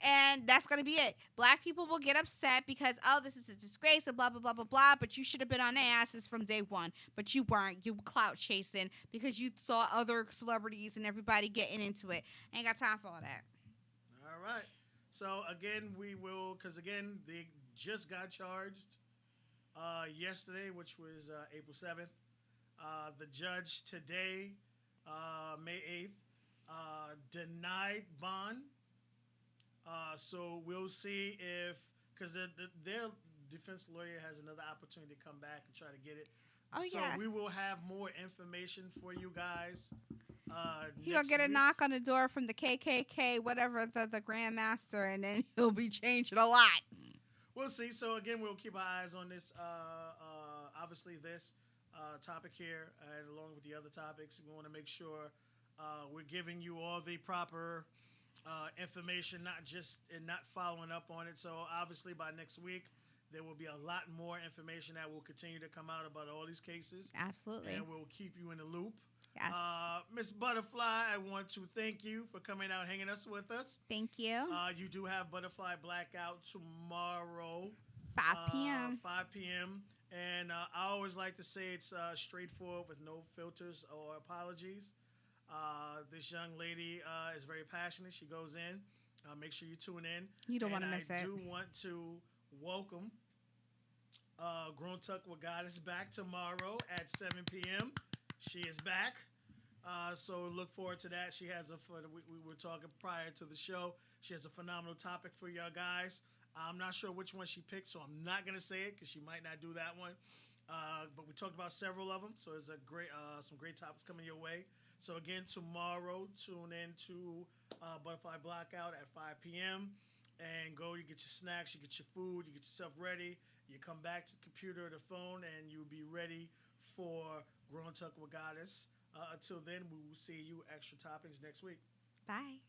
and that's going to be it. Black people will get upset because, this is a disgrace and blah, blah, blah, blah, blah, but you should have been on their asses from day one. But you weren't. You were clout chasing because you saw other celebrities and everybody getting into it. Ain't got time for all that. All right. So again, because again, they just got charged yesterday, which was April 7th. The judge today, May 8th, denied bond. So we'll see because their defense lawyer has another opportunity to come back and try to get it. Oh, So yeah. we will have more information for you guys. He'll next get a week. knock on the door from the KKK, whatever, the Grandmaster, and then he'll be changing a lot. We'll see. So again, we'll keep our eyes on this. Obviously, this topic here, and along with the other topics, we want to make sure we're giving you all the proper information, not following up on it. So obviously, by next week, there will be a lot more information that will continue to come out about all these cases, Absolutely. and we'll keep you in the loop. Yes. Miss Butterfly, I want to thank you for coming out, hanging us. Thank you. You do have Butterfly Blackout tomorrow. 5 p.m. 5 p.m. And I always like to say it's straightforward with no filters or apologies. This young lady is very passionate. She goes in. Make sure you tune in. You don't want to miss I it. do want to welcome Grown Tuck with Goddess back tomorrow at 7 p.m. She is back. So look forward to that. She has we were talking prior to the show. She has a phenomenal topic for y'all guys. I'm not sure which one she picked, so I'm not gonna say it because she might not do that one. But we talked about several of them, so there's some great topics coming your way. So again, tomorrow, tune in to Butterfly Blackout at 5 p.m. and go. You get your snacks, you get your food, you get yourself ready. You come back to the computer or the phone, and you'll be ready for Grown Tuck with Goddess. Until then, we will see you extra topics next week. Bye.